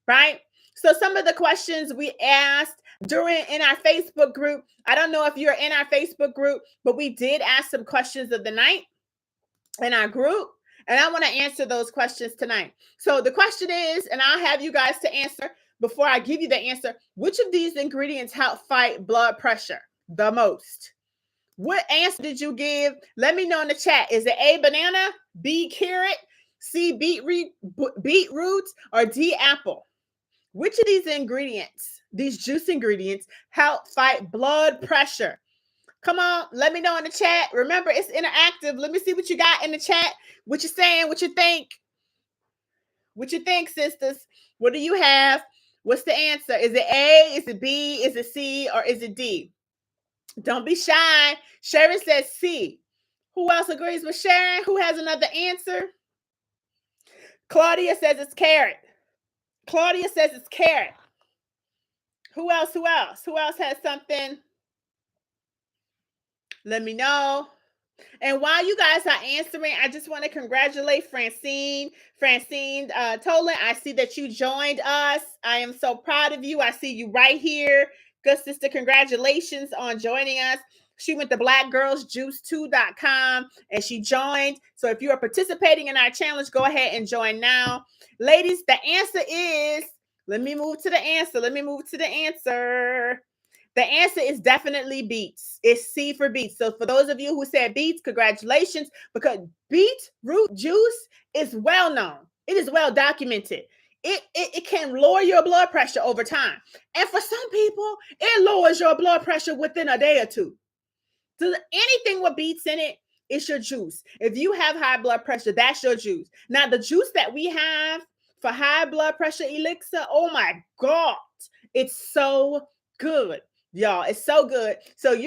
Right? So some of the questions we asked in our Facebook group, I don't know if you're in our Facebook group, but we did ask some questions of the night in our group, and I want to answer those questions tonight. So the question is, and I'll have you guys to answer before I give you the answer, which of these ingredients help fight blood pressure the most? What answer did you give? Let me know in the chat. Is it A, banana, B, carrot, C, beetroot, or D, apple? Which of these ingredients, these juice ingredients, help fight blood pressure? Come on, let me know in the chat. Remember, it's interactive. Let me see what you got in the chat. What you're saying, what you think. What you think, sisters? What do you have? What's the answer? Is it A, is it B, is it C, or is it D? Don't be shy. Sharon says C. Who else agrees with Sharon? Who has another answer? Claudia says it's carrot. Claudia says it's carrot. Who else? Who else has something? Let me know. And while you guys are answering, I just want to congratulate Francine. Francine Tolan, I see that you joined us. I am so proud of you. I see you right here. Good sister, congratulations on joining us. She went to blackgirlsjuice2.com and she joined. So if you are participating in our challenge, go ahead and join now. Ladies, the answer is, let me move to the answer. The answer is definitely beets. It's C for beets. So for those of you who said beets, congratulations, because beetroot juice is well known. It is well documented. It can lower your blood pressure over time. And for some people, it lowers your blood pressure within a day or two. So anything with beets in it, it's your juice. If you have high blood pressure, that's your juice. Now, the juice that we have for high blood pressure elixir, oh my God, it's so good, y'all. It's so good. So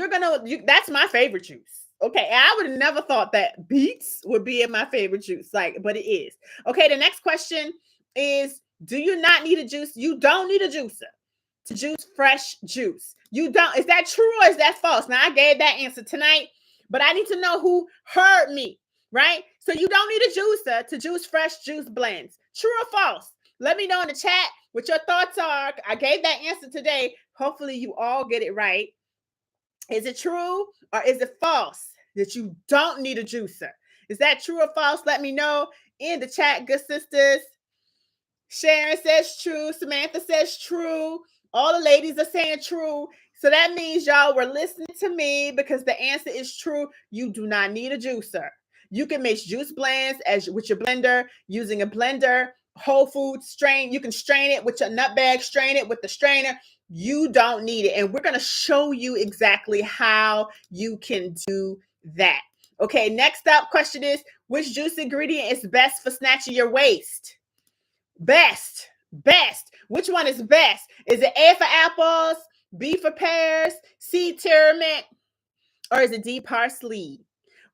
that's my favorite juice. Okay, I would have never thought that beets would be in my favorite juice, but it is. Okay, the next question is, do you not need a juice? You don't need a juicer to juice fresh juice. You don't. Is that true or is that false? Now, I gave that answer tonight, but I need to know who heard me, right? So you don't need a juicer to juice fresh juice blends. True or false? Let me know in the chat what your thoughts are. I gave that answer today. Hopefully you all get it right. Is it true or is it false that you don't need a juicer? Is that true or false? Let me know in the chat, good sisters. Sharon says true. Samantha says true. All the ladies are saying true. So that means y'all were listening to me, because the answer is true. You do not need a juicer. You can make juice blends with your blender, using a blender, whole food strain. You can strain it with your nut bag, strain it with the strainer. You don't need it. And we're going to show you exactly how you can do that. Okay, next up question is, which juice ingredient is best for snatching your waist? Best. Which one is best? Is it A for apples, B for pears, C turmeric, or is it D parsley?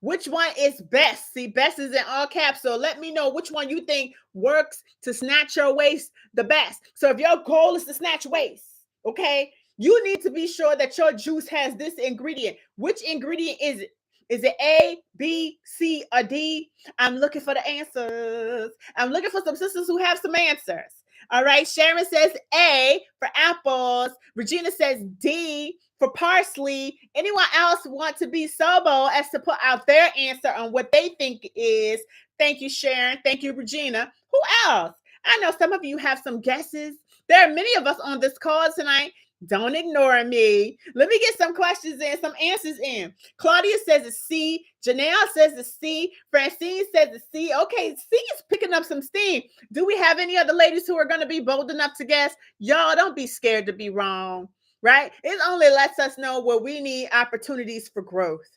Which one is best? See, best is in all caps. So let me know which one you think works to snatch your waist the best. So if your goal is to snatch waist, okay, you need to be sure that your juice has this ingredient. Which ingredient is it? Is it A, B, C, or D? I'm looking for the answers. I'm looking for some sisters who have some answers. All right. Sharon says A for apples. Regina says D for parsley. Anyone else want to be so bold as to put out their answer on what they think is? Thank you, Sharon. Thank you, Regina. Who else? I know some of you have some guesses. There are many of us on this call tonight. Don't ignore me. Let me get some questions in, some answers in. Claudia says it's C. Janelle says it's C. Francine says it's C. Okay, C is picking up some steam. Do we have any other ladies who are going to be bold enough to guess? Y'all, don't be scared to be wrong, right? It only lets us know where we need opportunities for growth.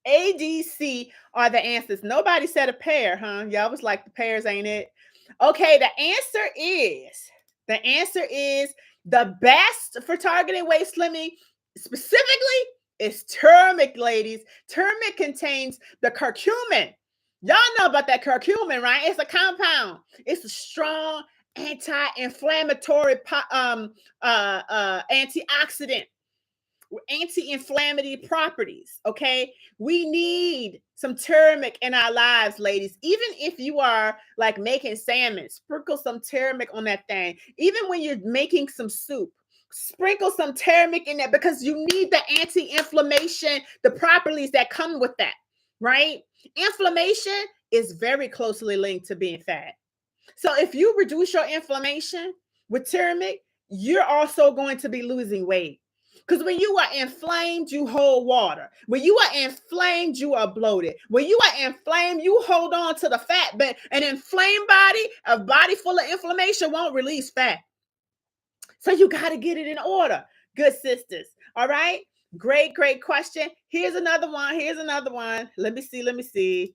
ADC are the answers. Nobody said a pear, huh? Y'all was like, the pears ain't it. Okay, the answer is the best for targeting waist slimming specifically is turmeric, ladies. Turmeric contains the curcumin. Y'all know about that curcumin, right? It's a compound. It's a strong anti-inflammatory antioxidant. Anti-inflammatory properties. Okay, we need some turmeric in our lives, ladies. Even if you are like making salmon, sprinkle some turmeric on that thing. Even when you're making some soup, sprinkle some turmeric in there, because you need the anti-inflammation, the properties that come with that, right? Inflammation is very closely linked to being fat. So if you reduce your inflammation with turmeric, you're also going to be losing weight. Because when you are inflamed, you hold water. When you are inflamed, you are bloated. When you are inflamed, you hold on to the fat. But an inflamed body, a body full of inflammation, won't release fat. So you got to get it in order, good sisters. All right. Great question. Here's another one. Let me see.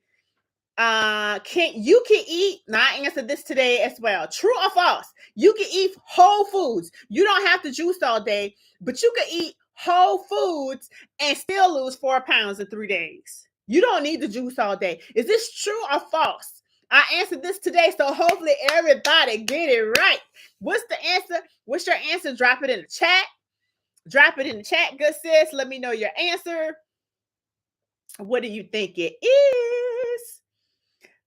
Can eat, now I answered this today as well. True or false? You can eat whole foods. You don't have to juice all day, but you can eat whole foods and still lose 4 pounds in 3 days. You don't need to juice all day. Is this true or false? I answered this today, so hopefully everybody get it right. What's the answer? What's your answer? Drop it in the chat. Good sis. Let me know your answer. What do you think it is?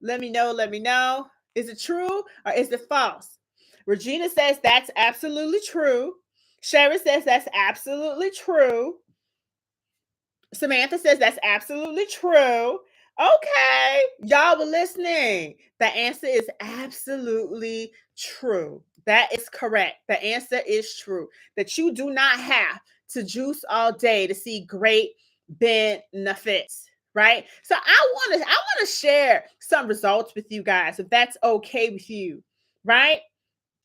Let me know. Is it true or is it false? Regina says that's absolutely true. Sharon says that's absolutely true. Samantha says that's absolutely true. Okay, y'all were listening. The answer is absolutely true. That is correct. The answer is true. That you do not have to juice all day to see great benefits. Right? So I want to share some results with you guys, if that's okay with you, right?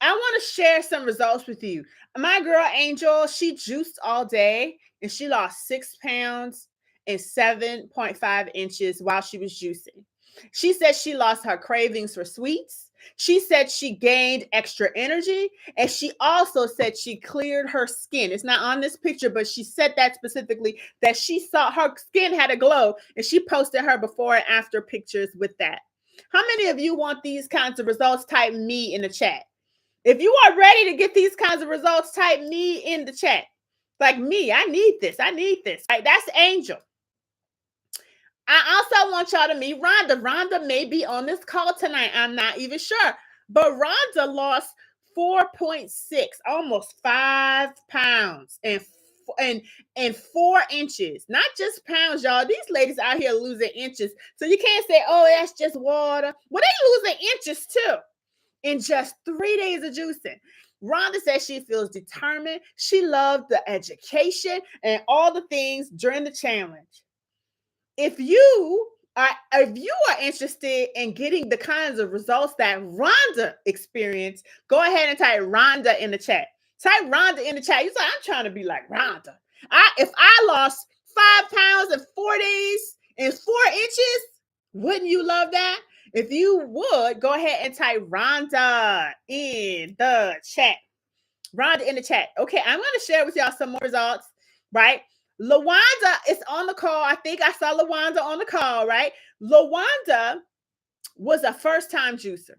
I want to share some results with you. My girl Angel, she juiced all day and she lost 6 pounds and 7.5 inches while she was juicing. She said she lost her cravings for sweets. She said she gained extra energy. And she also said she cleared her skin. It's not on this picture, but she said that specifically, that she saw her skin had a glow, and she posted her before and after pictures with that. How many of you want these kinds of results? Type me in the chat. If you are ready to get these kinds of results, type me in the chat. Like me, I need this. I need this. Right? That's Angel. I also want y'all to meet Rhonda. Rhonda may be on this call tonight. I'm not even sure. But Rhonda lost 4.6, almost 5 pounds and 4 inches. Not just pounds, y'all. These ladies out here losing inches. So you can't say, oh, that's just water. Well, they losing inches too in just 3 days of juicing. Rhonda says she feels determined. She loved the education and all the things during the challenge. If you are interested in getting the kinds of results that Rhonda experienced, go ahead and type Rhonda in the chat. Type Rhonda in the chat. You say, I'm trying to be like Rhonda. If I lost 5 pounds in 4 days and 4 inches, wouldn't you love that? If you would, go ahead and type Rhonda in the chat. Rhonda in the chat. Okay, I'm going to share with y'all some more results, right? LaWanda is on the call. I think I saw LaWanda on the call, right? LaWanda was a first-time juicer.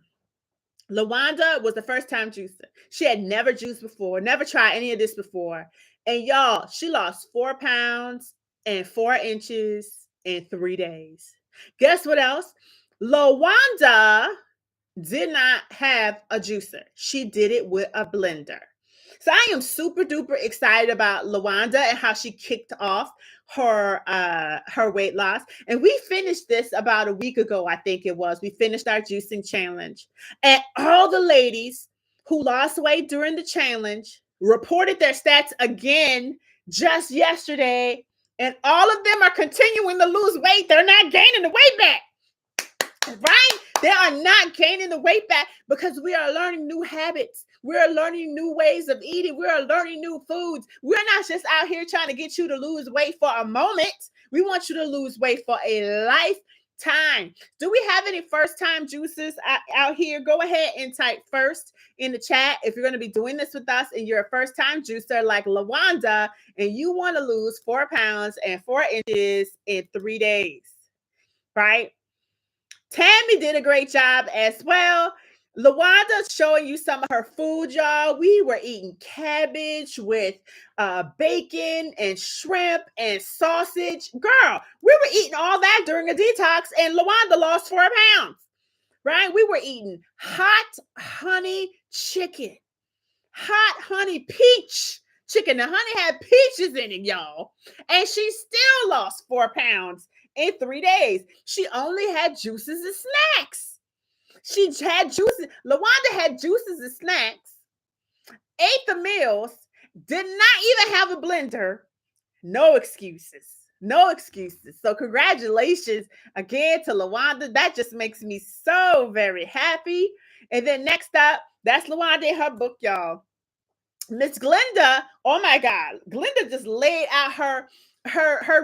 LaWanda was the first-time juicer. She had never juiced before, never tried any of this before. And y'all, she lost 4 pounds and 4 inches in 3 days. Guess what else? LaWanda did not have a juicer. She did it with a blender. So I am super duper excited about LaWanda and how she kicked off her weight loss. And we finished this about a week ago, I think it was. We finished our juicing challenge. And all the ladies who lost weight during the challenge reported their stats again just yesterday. And all of them are continuing to lose weight. They're not gaining the weight back. Right? They are not gaining the weight back because we are learning new habits. We are learning new ways of eating. We are learning new foods. We're not just out here trying to get you to lose weight for a moment. We want you to lose weight for a lifetime. Do we have any first-time juicers out here? Go ahead and type first in the chat if you're going to be doing this with us and you're a first-time juicer like LaWanda and you want to lose 4 pounds and 4 inches in 3 days, right? Tammy did a great job as well. LaWanda's showing you some of her food, y'all. We were eating cabbage with bacon and shrimp and sausage. Girl, we were eating all that during a detox, and LaWanda lost 4 pounds, right? We were eating hot honey chicken, hot honey peach chicken. The honey had peaches in it, y'all. And she still lost 4 pounds in 3 days. She only had juices and snacks. She had juices. LaWanda had juices and snacks, ate the meals, did not even have a blender. No excuses. No excuses. So congratulations again to LaWanda. That just makes me so very happy. And then next up, that's LaWanda in her book, y'all. Miss Glenda, oh my God, Glenda just laid out her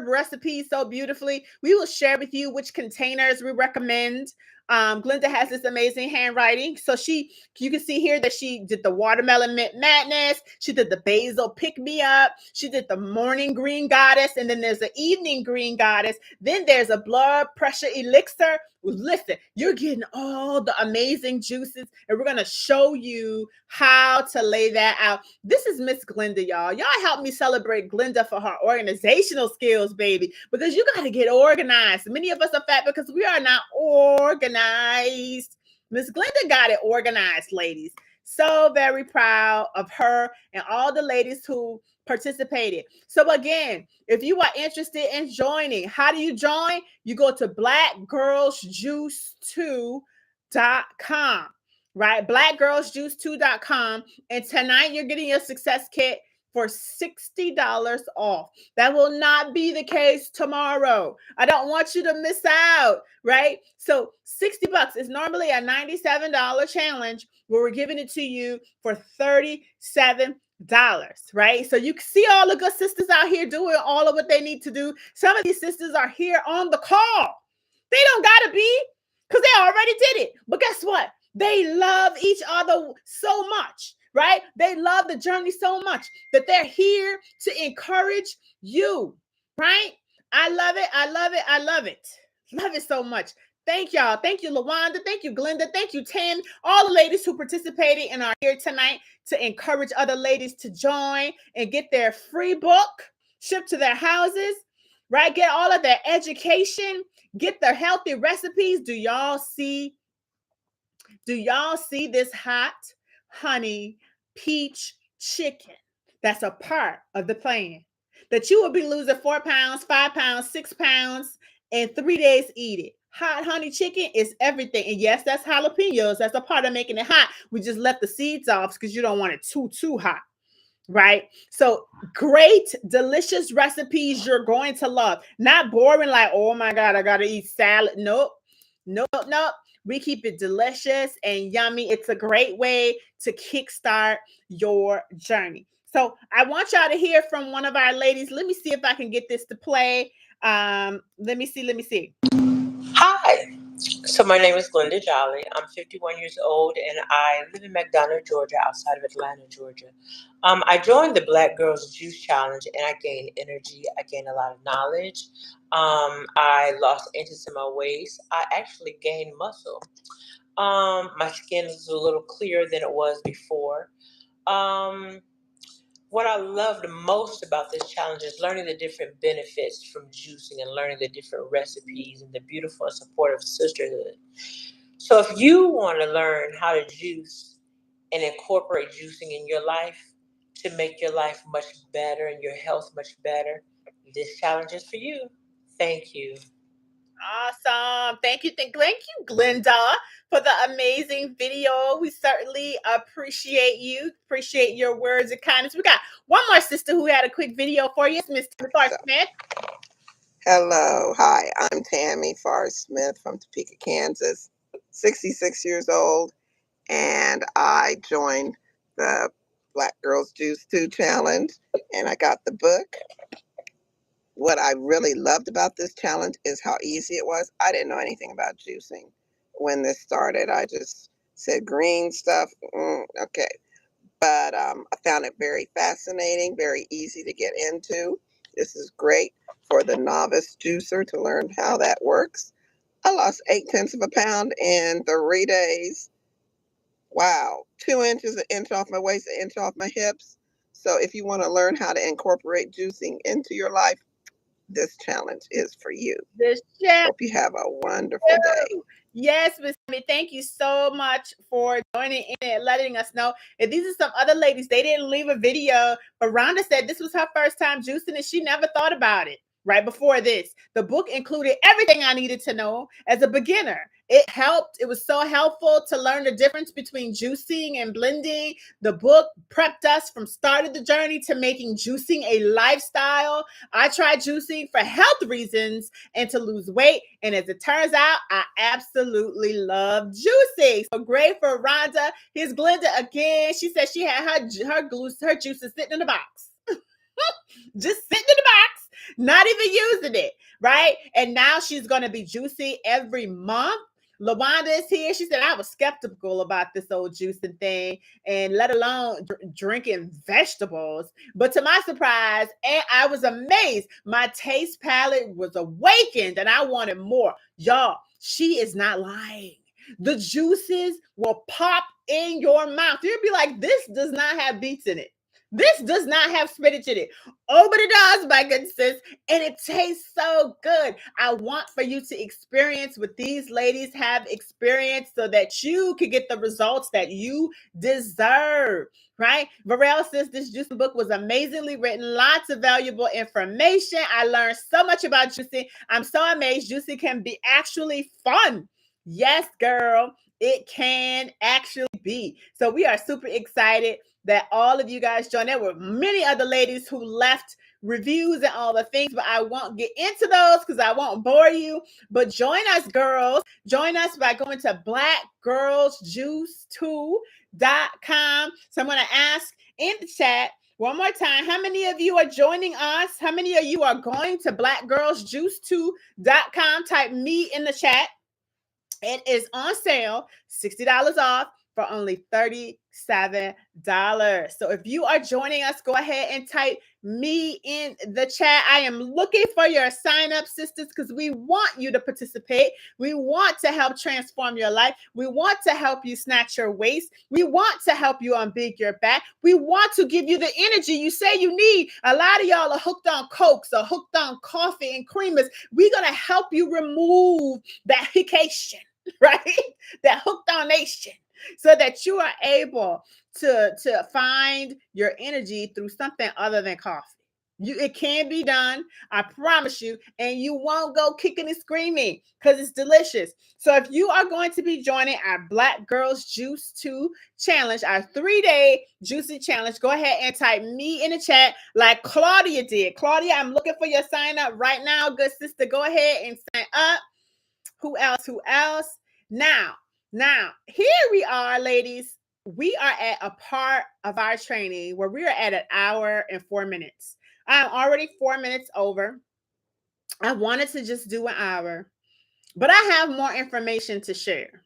recipe so beautifully. We will share with you which containers we recommend. Glenda has this amazing handwriting. So you can see here that she did the watermelon mint madness. She did the basil pick me up. She did the morning green goddess. And then there's an evening green goddess. Then there's a blood pressure elixir. Listen, you're getting all the amazing juices, and we're going to show you how to lay that out. This is Miss Glenda, y'all. Y'all help me celebrate Glenda for her organizational skills, baby, because you got to get organized. Many of us are fat because we are not organized. Miss Glenda got it organized, ladies. So very proud of her and all the ladies who participated. So again, if you are interested in joining, how do you join? You go to blackgirlsjuice2.com, right? blackgirlsjuice2.com. And tonight you're getting your success kit for $60 off. That will not be the case tomorrow. I don't want you to miss out, right? So $60 is normally a $97 challenge where we're giving it to you for $37. right? So you see all the good sisters out here doing all of what they need to do. Some of these sisters are here on the call. They don't gotta be, because they already did it. But guess what? They love each other so much, right? They love the journey so much that they're here to encourage you, right? I love it. I love it. I love it. Love it so much. Thank y'all. Thank you, LaWanda. Thank you, Glenda. Thank you, Tam. All the ladies who participated and are here tonight to encourage other ladies to join and get their free book shipped to their houses, right? Get all of their education, get their healthy recipes. Do y'all see this hot honey peach chicken? That's a part of the plan. That you will be losing 4 pounds, 5 pounds, 6 pounds in 3 days. Eat it. Hot honey chicken is everything. And yes, that's jalapenos. That's a part of making it hot. We just left the seeds off because you don't want it too hot, right? So great, delicious recipes you're going to love. Not boring like, oh my God, I got to eat salad. Nope. We keep it delicious and yummy. It's a great way to kickstart your journey. So I want y'all to hear from one of our ladies. Let me see if I can get this to play. Let me see. Hi. So my name is Glenda Jolly. I'm 51 years old and I live in McDonough, Georgia, outside of Atlanta, Georgia. I joined the Black Girls Juice Challenge and I gained energy. I gained a lot of knowledge. I lost inches in my waist. I actually gained muscle. My skin is a little clearer than it was before. What I loved most about this challenge is learning the different benefits from juicing and learning the different recipes and the beautiful and supportive sisterhood. So if you want to learn how to juice and incorporate juicing in your life to make your life much better and your health much better, this challenge is for you. Thank you. Awesome. Thank you, Glenda, for the amazing video. We certainly appreciate you. Appreciate your words of kindness. We got one more sister who had a quick video for you. It's Miss Tammy Smith. Hello. Hi, I'm Tammy Farr Smith from Topeka, Kansas, 66 years old, and I joined the Black Girls Juice 2 Challenge, and I got the book. What I really loved about this challenge is how easy it was. I didn't know anything about juicing when this started. I just said green stuff, okay. But I found it very fascinating, very easy to get into. This is great for the novice juicer to learn how that works. I lost 0.8 of a pound in 3 days. Wow, 2 inches, an inch off my waist, an inch off my hips. So if you want to learn how to incorporate juicing into your life, this challenge is for you. Hope you have a wonderful day. Yes, Miss Tammy, thank you so much for joining in and letting us know. And these are some other ladies. They didn't leave a video, but Rhonda said this was her first time juicing and she never thought about it. Right before this, the book included everything I needed to know as a beginner. It helped. It was so helpful to learn the difference between juicing and blending. The book prepped us from start of the journey to making juicing a lifestyle. I tried juicing for health reasons and to lose weight. And as it turns out, I absolutely love juicing. So great for Rhonda. Here's Glenda again. She said she had her juices sitting in the box. Just sitting in the box, not even using it, right? And now she's going to be juicing every month. LaWanda is here. She said, I was skeptical about this old juicing thing and let alone drinking vegetables. But to my surprise, and I was amazed, my taste palette was awakened and I wanted more. Y'all, she is not lying. The juices will pop in your mouth. You'll be like, this does not have beets in it. This does not have spinach in it. Oh, but it does, my good sis. And it tastes so good. I want for you to experience what these ladies have experienced so that you can get the results that you deserve, right? Varel says this juicing book was amazingly written. Lots of valuable information. I learned so much about juicing. I'm so amazed juicing can be actually fun. Yes, girl, it can actually be. So we are super excited that all of you guys joined. There were many other ladies who left reviews and all the things, but I won't get into those because I won't bore you. But join us, girls. Join us by going to blackgirlsjuice2.com. So I'm going to ask in the chat one more time, how many of you are joining us? How many of you are going to blackgirlsjuice2.com? Type me in the chat. It is on sale, $60 off for only $37. So if you are joining us, go ahead and type me in the chat. I am looking for your sign up, sisters, because we want you to participate. We want to help transform your life. We want to help you snatch your waist. We want to help you unbig your back. We want to give you the energy you say you need. A lot of y'all are hooked on Cokes or hooked on coffee and creamers. We're going to help you remove that vacation, right? That hooked on nation, so that you are able to find your energy through something other than coffee. It can be done, I promise you, and you won't go kicking and screaming because it's delicious. So if you are going to be joining our Black Girls Juice 2 challenge, our 3-day juicy challenge, go ahead and type me in the chat like Claudia did. Claudia, I'm looking for your sign up right now, good sister. Go ahead and sign up. Who else? Now, here we are, ladies. We are at a part of our training where we are at 1 hour and 4 minutes. I'm already 4 minutes over. I wanted to just do 1 hour, but I have more information to share.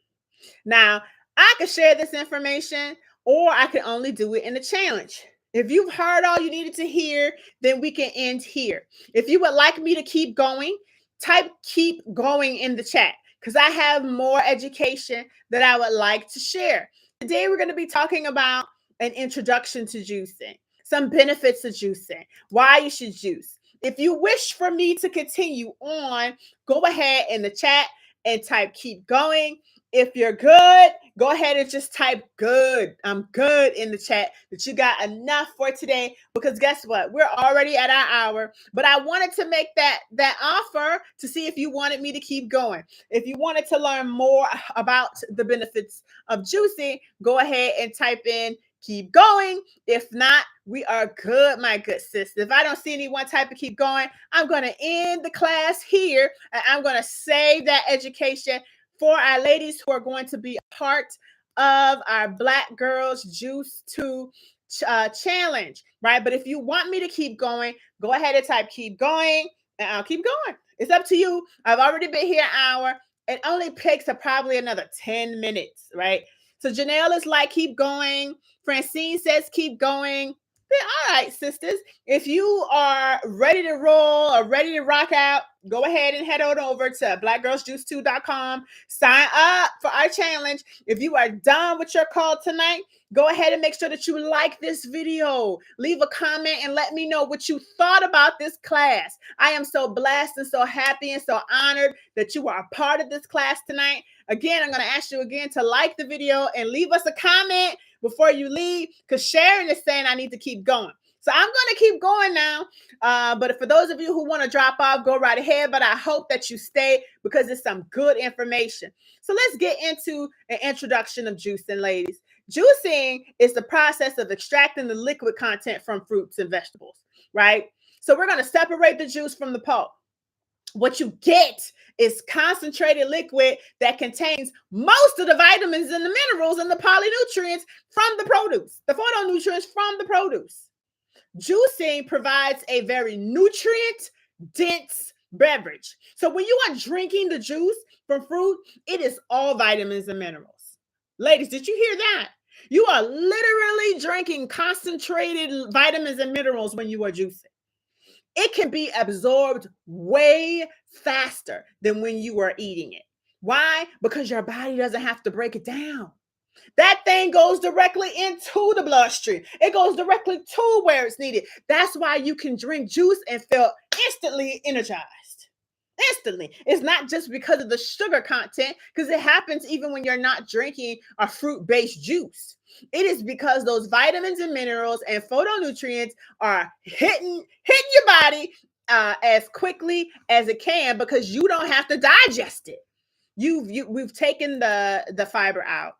Now, I could share this information, or I can only do it in the challenge. If you've heard all you needed to hear, then we can end here. If you would like me to keep going, type keep going in the chat, because I have more education that I would like to share. Today, we're going to be talking about an introduction to juicing, some benefits of juicing, why you should juice. If you wish for me to continue on, go ahead in the chat and type keep going. If you're good, go ahead and just type good. I'm good in the chat that you got enough for today, because guess what? We're already at our hour, but I wanted to make that offer to see if you wanted me to keep going. If you wanted to learn more about the benefits of juicing, go ahead and type in keep going. If not, we are good, my good sis. If I don't see anyone type of keep going, I'm going to end the class here, and I'm going to save that education for our ladies who are going to be a part of our Black Girls Juice 2 challenge, right? But if you want me to keep going, go ahead and type keep going, and I'll keep going. It's up to you. I've already been here 1 hour. It only takes probably another 10 minutes, right? So Janelle is like, keep going. Francine says, keep going. Then, all right, sisters, if you are ready to roll or ready to rock out, go ahead and head on over to blackgirlsjuice2.com. Sign up for our challenge. If you are done with your call tonight, go ahead and make sure that you like this video. Leave a comment and let me know what you thought about this class. I am so blessed and so happy and so honored that you are a part of this class tonight. Again, I'm going to ask you again to like the video and leave us a comment before you leave, because Sharon is saying I need to keep going. So I'm going to keep going now. But for those of you who want to drop off, go right ahead. But I hope that you stay, because it's some good information. So let's get into an introduction of juicing, ladies. Juicing is the process of extracting the liquid content from fruits and vegetables, right? So we're going to separate the juice from the pulp. What you get is concentrated liquid that contains most of the vitamins and the minerals and the polynutrients from the produce, the phytonutrients from the produce. Juicing provides a very nutrient-dense beverage. So when you are drinking the juice from fruit, it is all vitamins and minerals. Ladies, did you hear that? You are literally drinking concentrated vitamins and minerals when you are juicing. It can be absorbed way faster than when you are eating it. Why? Because your body doesn't have to break it down. That thing goes directly into the bloodstream. It goes directly to where it's needed. That's why you can drink juice and feel instantly energized. Instantly. It's not just because of the sugar content, because it happens even when you're not drinking a fruit-based juice. It is because those vitamins and minerals and phytonutrients are hitting your body as quickly as it can, because you don't have to digest it. We've taken the fiber out.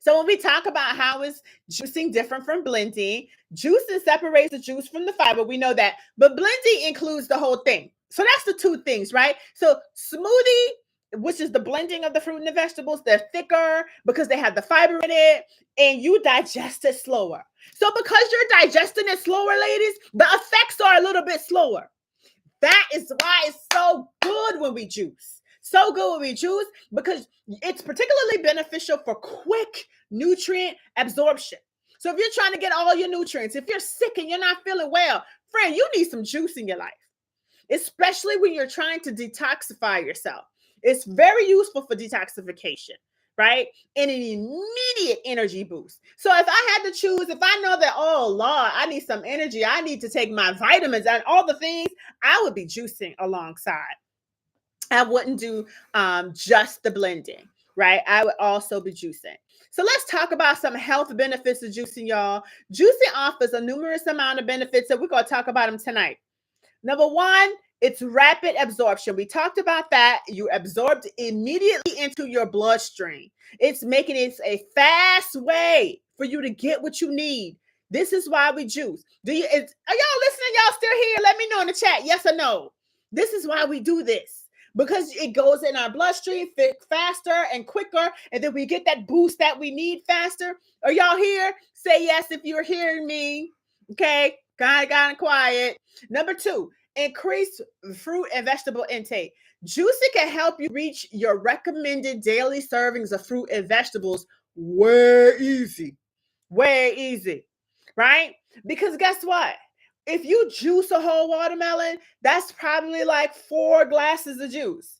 So when we talk about how is juicing different from blending, juicing separates the juice from the fiber. We know that, but blending includes the whole thing. So that's the two things, right? So smoothie, which is the blending of the fruit and the vegetables, they're thicker because they have the fiber in it, and you digest it slower. So because you're digesting it slower, ladies, the effects are a little bit slower. That is why it's so good when we juice. So good when we juice because it's particularly beneficial for quick nutrient absorption. So if you're trying to get all your nutrients, if you're sick and you're not feeling well, friend, you need some juice in your life, especially when you're trying to detoxify yourself. It's very useful for detoxification, right? And an immediate energy boost. So if I had to choose, if I know that, oh Lord, I need some energy, I need to take my vitamins and all the things, I would be juicing alongside. I wouldn't do just the blending, right? I would also be juicing. So let's talk about some health benefits of juicing, y'all. Juicing offers a numerous amount of benefits, and we're going to talk about them tonight. Number one, it's rapid absorption. We talked about that. You absorbed immediately into your bloodstream. It's making it a fast way for you to get what you need. This is why we juice. Are y'all listening? Y'all still here? Let me know in the chat. Yes or no? This is why we do this. Because it goes in our bloodstream faster and quicker, and then we get that boost that we need faster. Are y'all here? Say yes if you're hearing me. Okay, kind of quiet. Number two, increase fruit and vegetable intake. Juicing can help you reach your recommended daily servings of fruit and vegetables way easy, right? Because guess what? If you juice a whole watermelon, that's probably like 4 glasses of juice.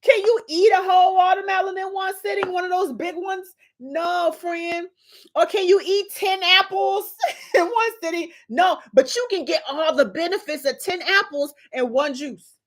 Can you eat a whole watermelon in one sitting, one of those big ones? No, friend. Or can you eat 10 apples in one sitting? No, but you can get all the benefits of 10 apples in one juice.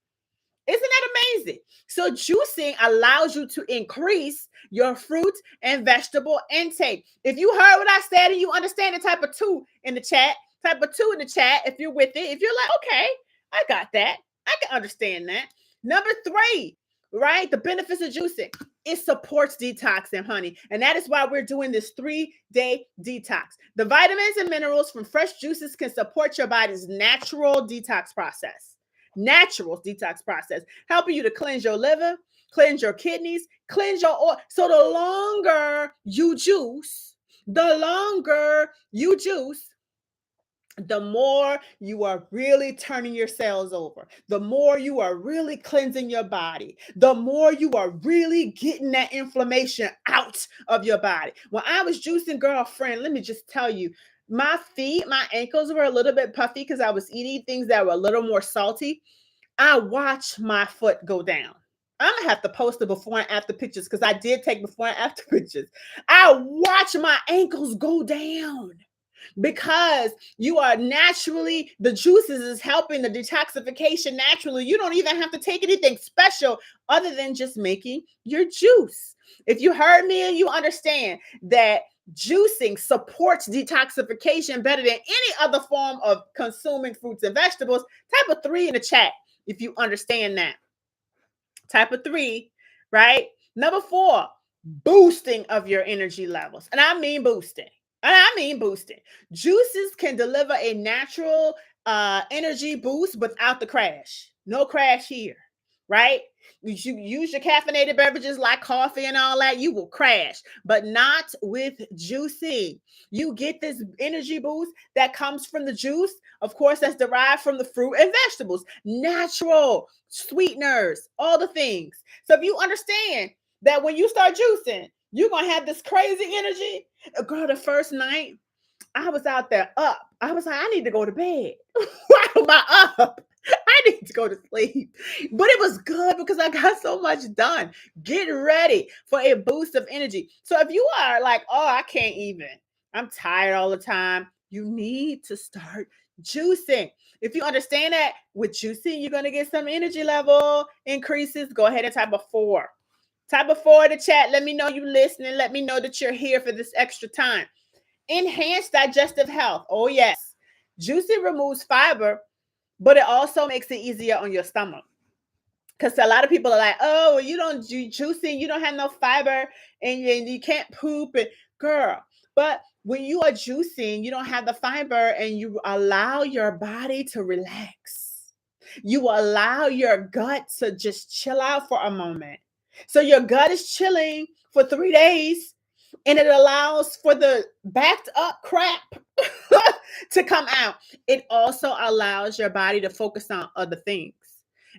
Isn't that amazing? So juicing allows you to increase your fruit and vegetable intake. If you heard what I said and you understand the type of 2 in the chat, if you're with it, if you're like, okay, I got that. I can understand that. Number 3, right? The benefits of juicing. It supports detoxing, honey. And that is why we're doing this 3-day detox. The vitamins and minerals from fresh juices can support your body's natural detox process. Helping you to cleanse your liver, cleanse your kidneys, cleanse your oil. So the longer you juice, the more you are really turning your cells over, the more you are really cleansing your body, the more you are really getting that inflammation out of your body. When I was juicing, girlfriend, let me just tell you, my feet, my ankles were a little bit puffy because I was eating things that were a little more salty. I watched my foot go down. I'm gonna have to post the before and after pictures because I did take before and after pictures. I watched my ankles go down because you are naturally, the juices is helping the detoxification naturally. You don't even have to take anything special other than just making your juice. If you heard me and you understand that juicing supports detoxification better than any other form of consuming fruits and vegetables, type of 3 in the chat if you understand that. Type of 3, right? Number 4, boosting of your energy levels. And I mean boosting. Juices can deliver a natural energy boost without the crash. No crash here, right? You use your caffeinated beverages like coffee and all that, you will crash, but not with juicing. You get this energy boost that comes from the juice, of course, that's derived from the fruit and vegetables, natural sweeteners, all the things. So if you understand that when you start juicing, you're going to have this crazy energy. Girl, the first night, I was out there up. I was like, I need to go to bed. Why am I up? I need to go to sleep. But it was good because I got so much done. Get ready for a boost of energy. So if you are like, oh, I can't even, I'm tired all the time, you need to start juicing. If you understand that with juicing, you're going to get some energy level increases, go ahead and type a 4. Type a 4 in the chat. Let me know you listening. Let me know that you're here for this extra time. Enhanced digestive health. Oh, yes. Juicing removes fiber, but it also makes it easier on your stomach. Because a lot of people are like, oh, you don't do juicing, you don't have no fiber, and you can't poop. And girl, but when you are juicing, you don't have the fiber, and you allow your body to relax. You allow your gut to just chill out for a moment. So your gut is chilling for 3 days, and it allows for the backed up crap to come out. It also allows your body to focus on other things.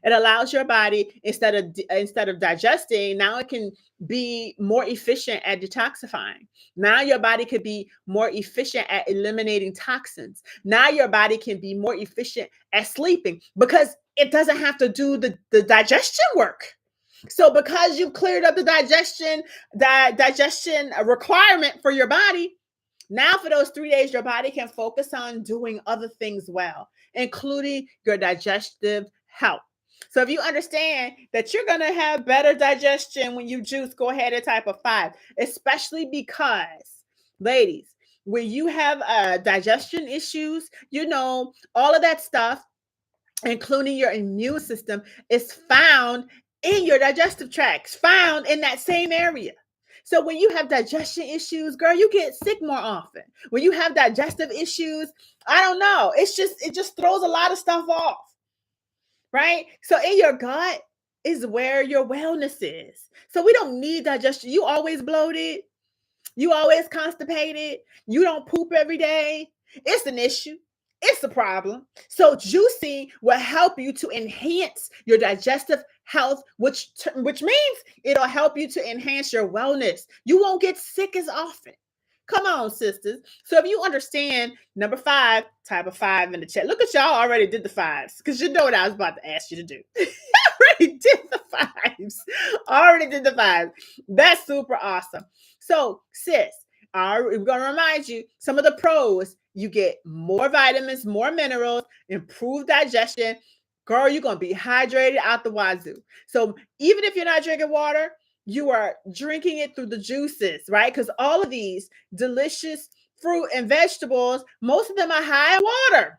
It allows your body, instead of digesting, now it can be more efficient at detoxifying. Now your body could be more efficient at eliminating toxins. Now your body can be more efficient at sleeping because it doesn't have to do the digestion work. So because you've cleared up the digestion requirement for your body, now for those 3 days, your body can focus on doing other things well, including your digestive health. So if you understand that you're going to have better digestion when you juice, go ahead and type a 5, especially because, ladies, when you have digestion issues, all of that stuff, including your immune system, is found in your digestive tracts, found in that same area. So when you have digestion issues, girl, you get sick more often. When you have digestive issues, I don't know. It just throws a lot of stuff off. Right? So in your gut is where your wellness is. So we don't need digestion. You always bloated. You always constipated. You don't poop every day. It's an issue. It's a problem. So juicing will help you to enhance your digestive health, which means it'll help you to enhance your wellness. You won't get sick as often. Come on, sisters. So if you understand number 5, type a 5 in the chat. Look at y'all already did the 5s because you know what I was about to ask you to do. Already did the 5s. Already did the 5s. That's super awesome. So, sis, we're going to remind you some of the pros. You get more vitamins, more minerals, improved digestion. Girl, you're going to be hydrated out the wazoo. So even if you're not drinking water, you are drinking it through the juices, right? Because all of these delicious fruit and vegetables, most of them are high in water.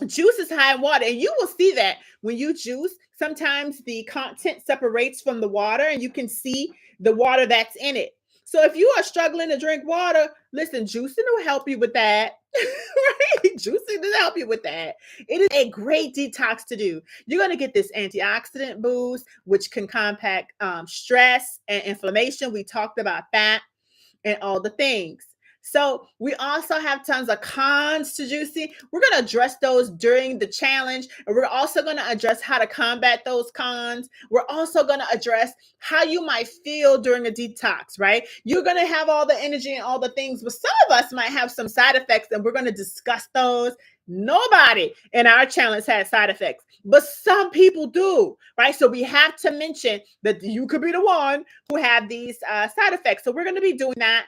Juice is high in water, and you will see that when you juice. Sometimes the content separates from the water, and you can see the water that's in it. So if you are struggling to drink water, listen, juicing will help you with that. Right? Juicing will help you with that. It is a great detox to do. You're going to get this antioxidant boost, which can combat stress and inflammation. We talked about that and all the things. So we also have tons of cons to juicing. We're going to address those during the challenge. And we're also going to address how to combat those cons. We're also going to address how you might feel during a detox, right? You're going to have all the energy and all the things, but some of us might have some side effects, and we're going to discuss those. Nobody in our challenge has side effects, but some people do, right? So we have to mention that you could be the one who have these side effects. So we're going to be doing that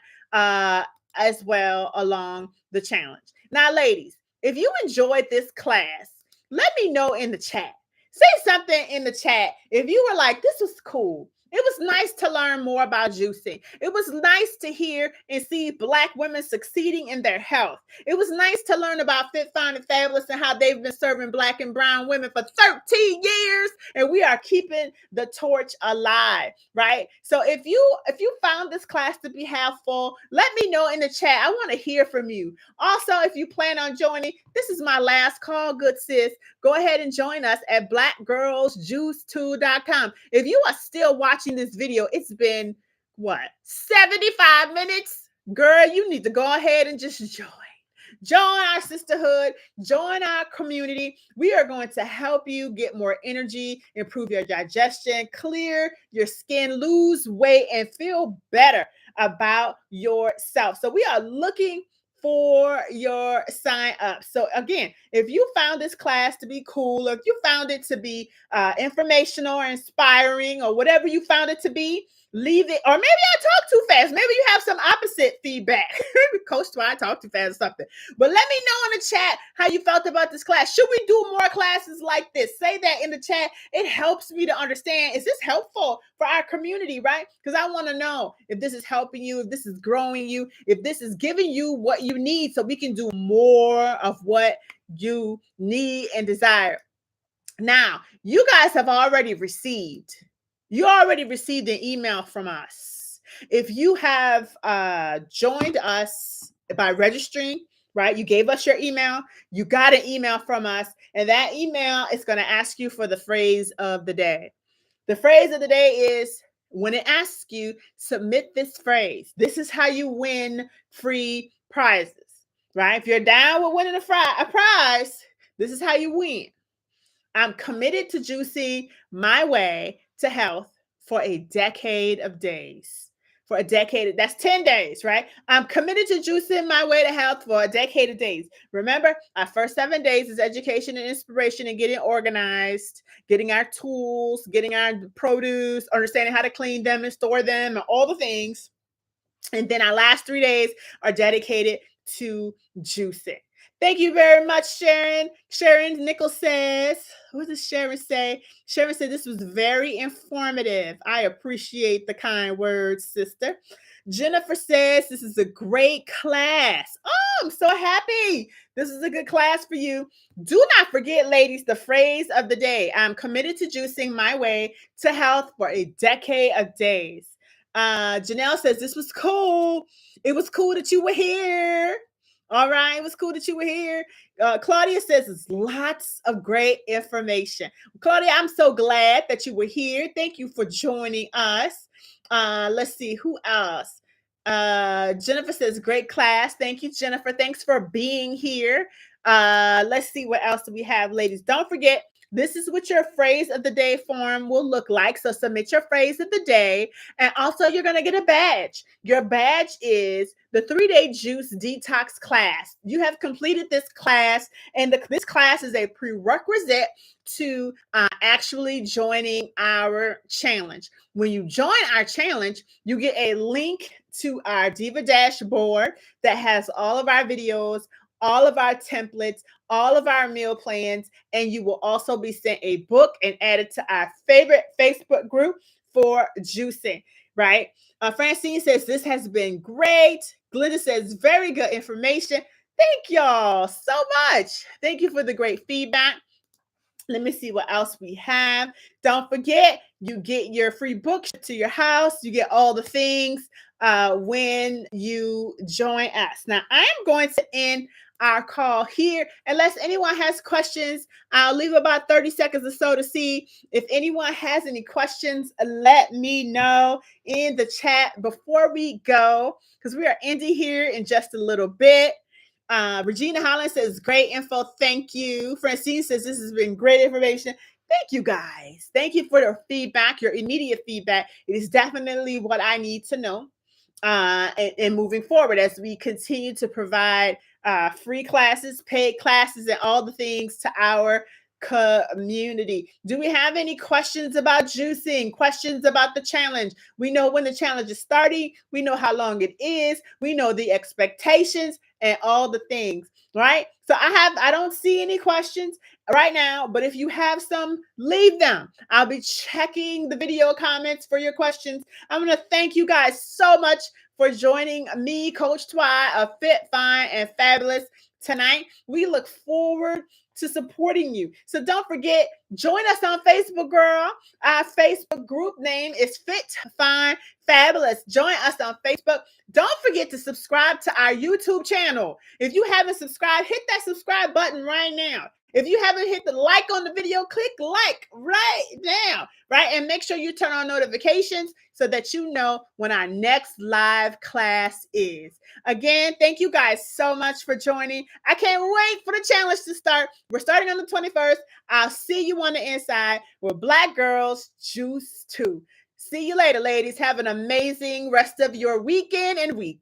as well along the challenge. Now, ladies, if you enjoyed this class, let me know in the chat. Say something in the chat if you were like, this was cool. It was nice to learn more about juicing. It was nice to hear and see Black women succeeding in their health. It was nice to learn about Fit, Fine, and Fabulous and how they've been serving Black and brown women for 13 years, and we are keeping the torch alive, right? So if you found this class to be helpful, let me know in the chat. I want to hear from you. Also, if you plan on joining, this is my last call, good sis. Go ahead and join us at blackgirlsjuice2.com. If you are still watching this video, it's been, 75 minutes? Girl, you need to go ahead and just join. Join our sisterhood, join our community. We are going to help you get more energy, improve your digestion, clear your skin, lose weight, and feel better about yourself. So we are looking for your sign up. So again, if you found this class to be cool, or if you found it to be informational or inspiring, or whatever you found it to be, leave it. Or maybe I talk too fast. Maybe you have some opposite feedback. Coach Twyman, I talk too fast or something. But let me know in the chat how you felt about this class. Should we do more classes like this? Say that in the chat. It helps me to understand, is this helpful for our community, right? Because I want to know if this is helping you, if this is growing you, if this is giving you what you need so we can do more of what you need and desire. Now, you guys have already received, you already received an email from us. If you have joined us by registering, right? You gave us your email, you got an email from us, and that email is going to ask you for the phrase of the day. The phrase of the day is, when it asks you, submit this phrase. This is how you win free prizes, right? If you're down with winning a prize, this is how you win. I'm committed to juicing my way to health for a decade of days. For a decade, that's 10 days, right? I'm committed to juicing my way to health for a decade of days. Remember, our first 7 days is education and inspiration and getting organized, getting our tools, getting our produce, understanding how to clean them and store them, and all the things. And then our last 3 days are dedicated to juicing. Thank you very much, Sharon. Sharon Nicole says, what does Sharon say? Sharon said, this was very informative. I appreciate the kind words, sister. Jennifer says, this is a great class. Oh, I'm so happy. This is a good class for you. Do not forget, ladies, the phrase of the day. I'm committed to juicing my way to health for a decade of days. Janelle says, this was cool. It was cool that you were here. All right, it was cool that you were here. Claudia says, it's lots of great information. Claudia, I'm so glad that you were here. Thank you for joining us. Let's see, who else? Jennifer says, great class. Thank you, Jennifer. Thanks for being here. Let's see what else do we have, ladies. Don't forget, this is what your phrase of the day form will look like. So submit your phrase of the day. And also, you're going to get a badge. Your badge is the 3-day juice detox class. You have completed this class, and this class is a prerequisite to actually joining our challenge. When you join our challenge, you get a link to our Diva dashboard that has all of our videos, all of our templates, all of our meal plans, and you will also be sent a book and added to our favorite Facebook group for juicing, right? Francine says, this has been great. Glenda says, very good information. Thank y'all so much. Thank you for the great feedback. Let me see what else we have. Don't forget, you get your free book to your house. You get all the things when you join us. Now, I'm going to end our call here. Unless anyone has questions, I'll leave about 30 seconds or so to see if anyone has any questions. Let me know in the chat before we go, because we are ending here in just a little bit. Regina Holland says, great info. Thank you. Francine says, this has been great information. Thank you, guys. Thank you for your feedback, your immediate feedback. It is definitely what I need to know. And moving forward, as we continue to provide free classes, paid classes, and all the things to our community. Do we have any questions about juicing? Questions about the challenge? We know when the challenge is starting. We know how long it is. We know the expectations and all the things, right? So I don't see any questions right now, but if you have some, leave them. I'll be checking the video comments for your questions. I'm going to thank you guys so much for joining me, Coach Twy of Fit, Fyne, and Fabulous tonight. We look forward to supporting you. So don't forget, join us on Facebook, girl. Our Facebook group name is Fit, Fyne, Fabulous. Join us on Facebook. Don't forget to subscribe to our YouTube channel. If you haven't subscribed, hit that subscribe button right now. If you haven't hit the like on the video, click like right now, right? And make sure you turn on notifications so that you know when our next live class is. Again, thank you guys so much for joining. I can't wait for the challenge to start. We're starting on the 21st. I'll see you on the inside where Black girls juice too. See you later, ladies. Have an amazing rest of your weekend and week.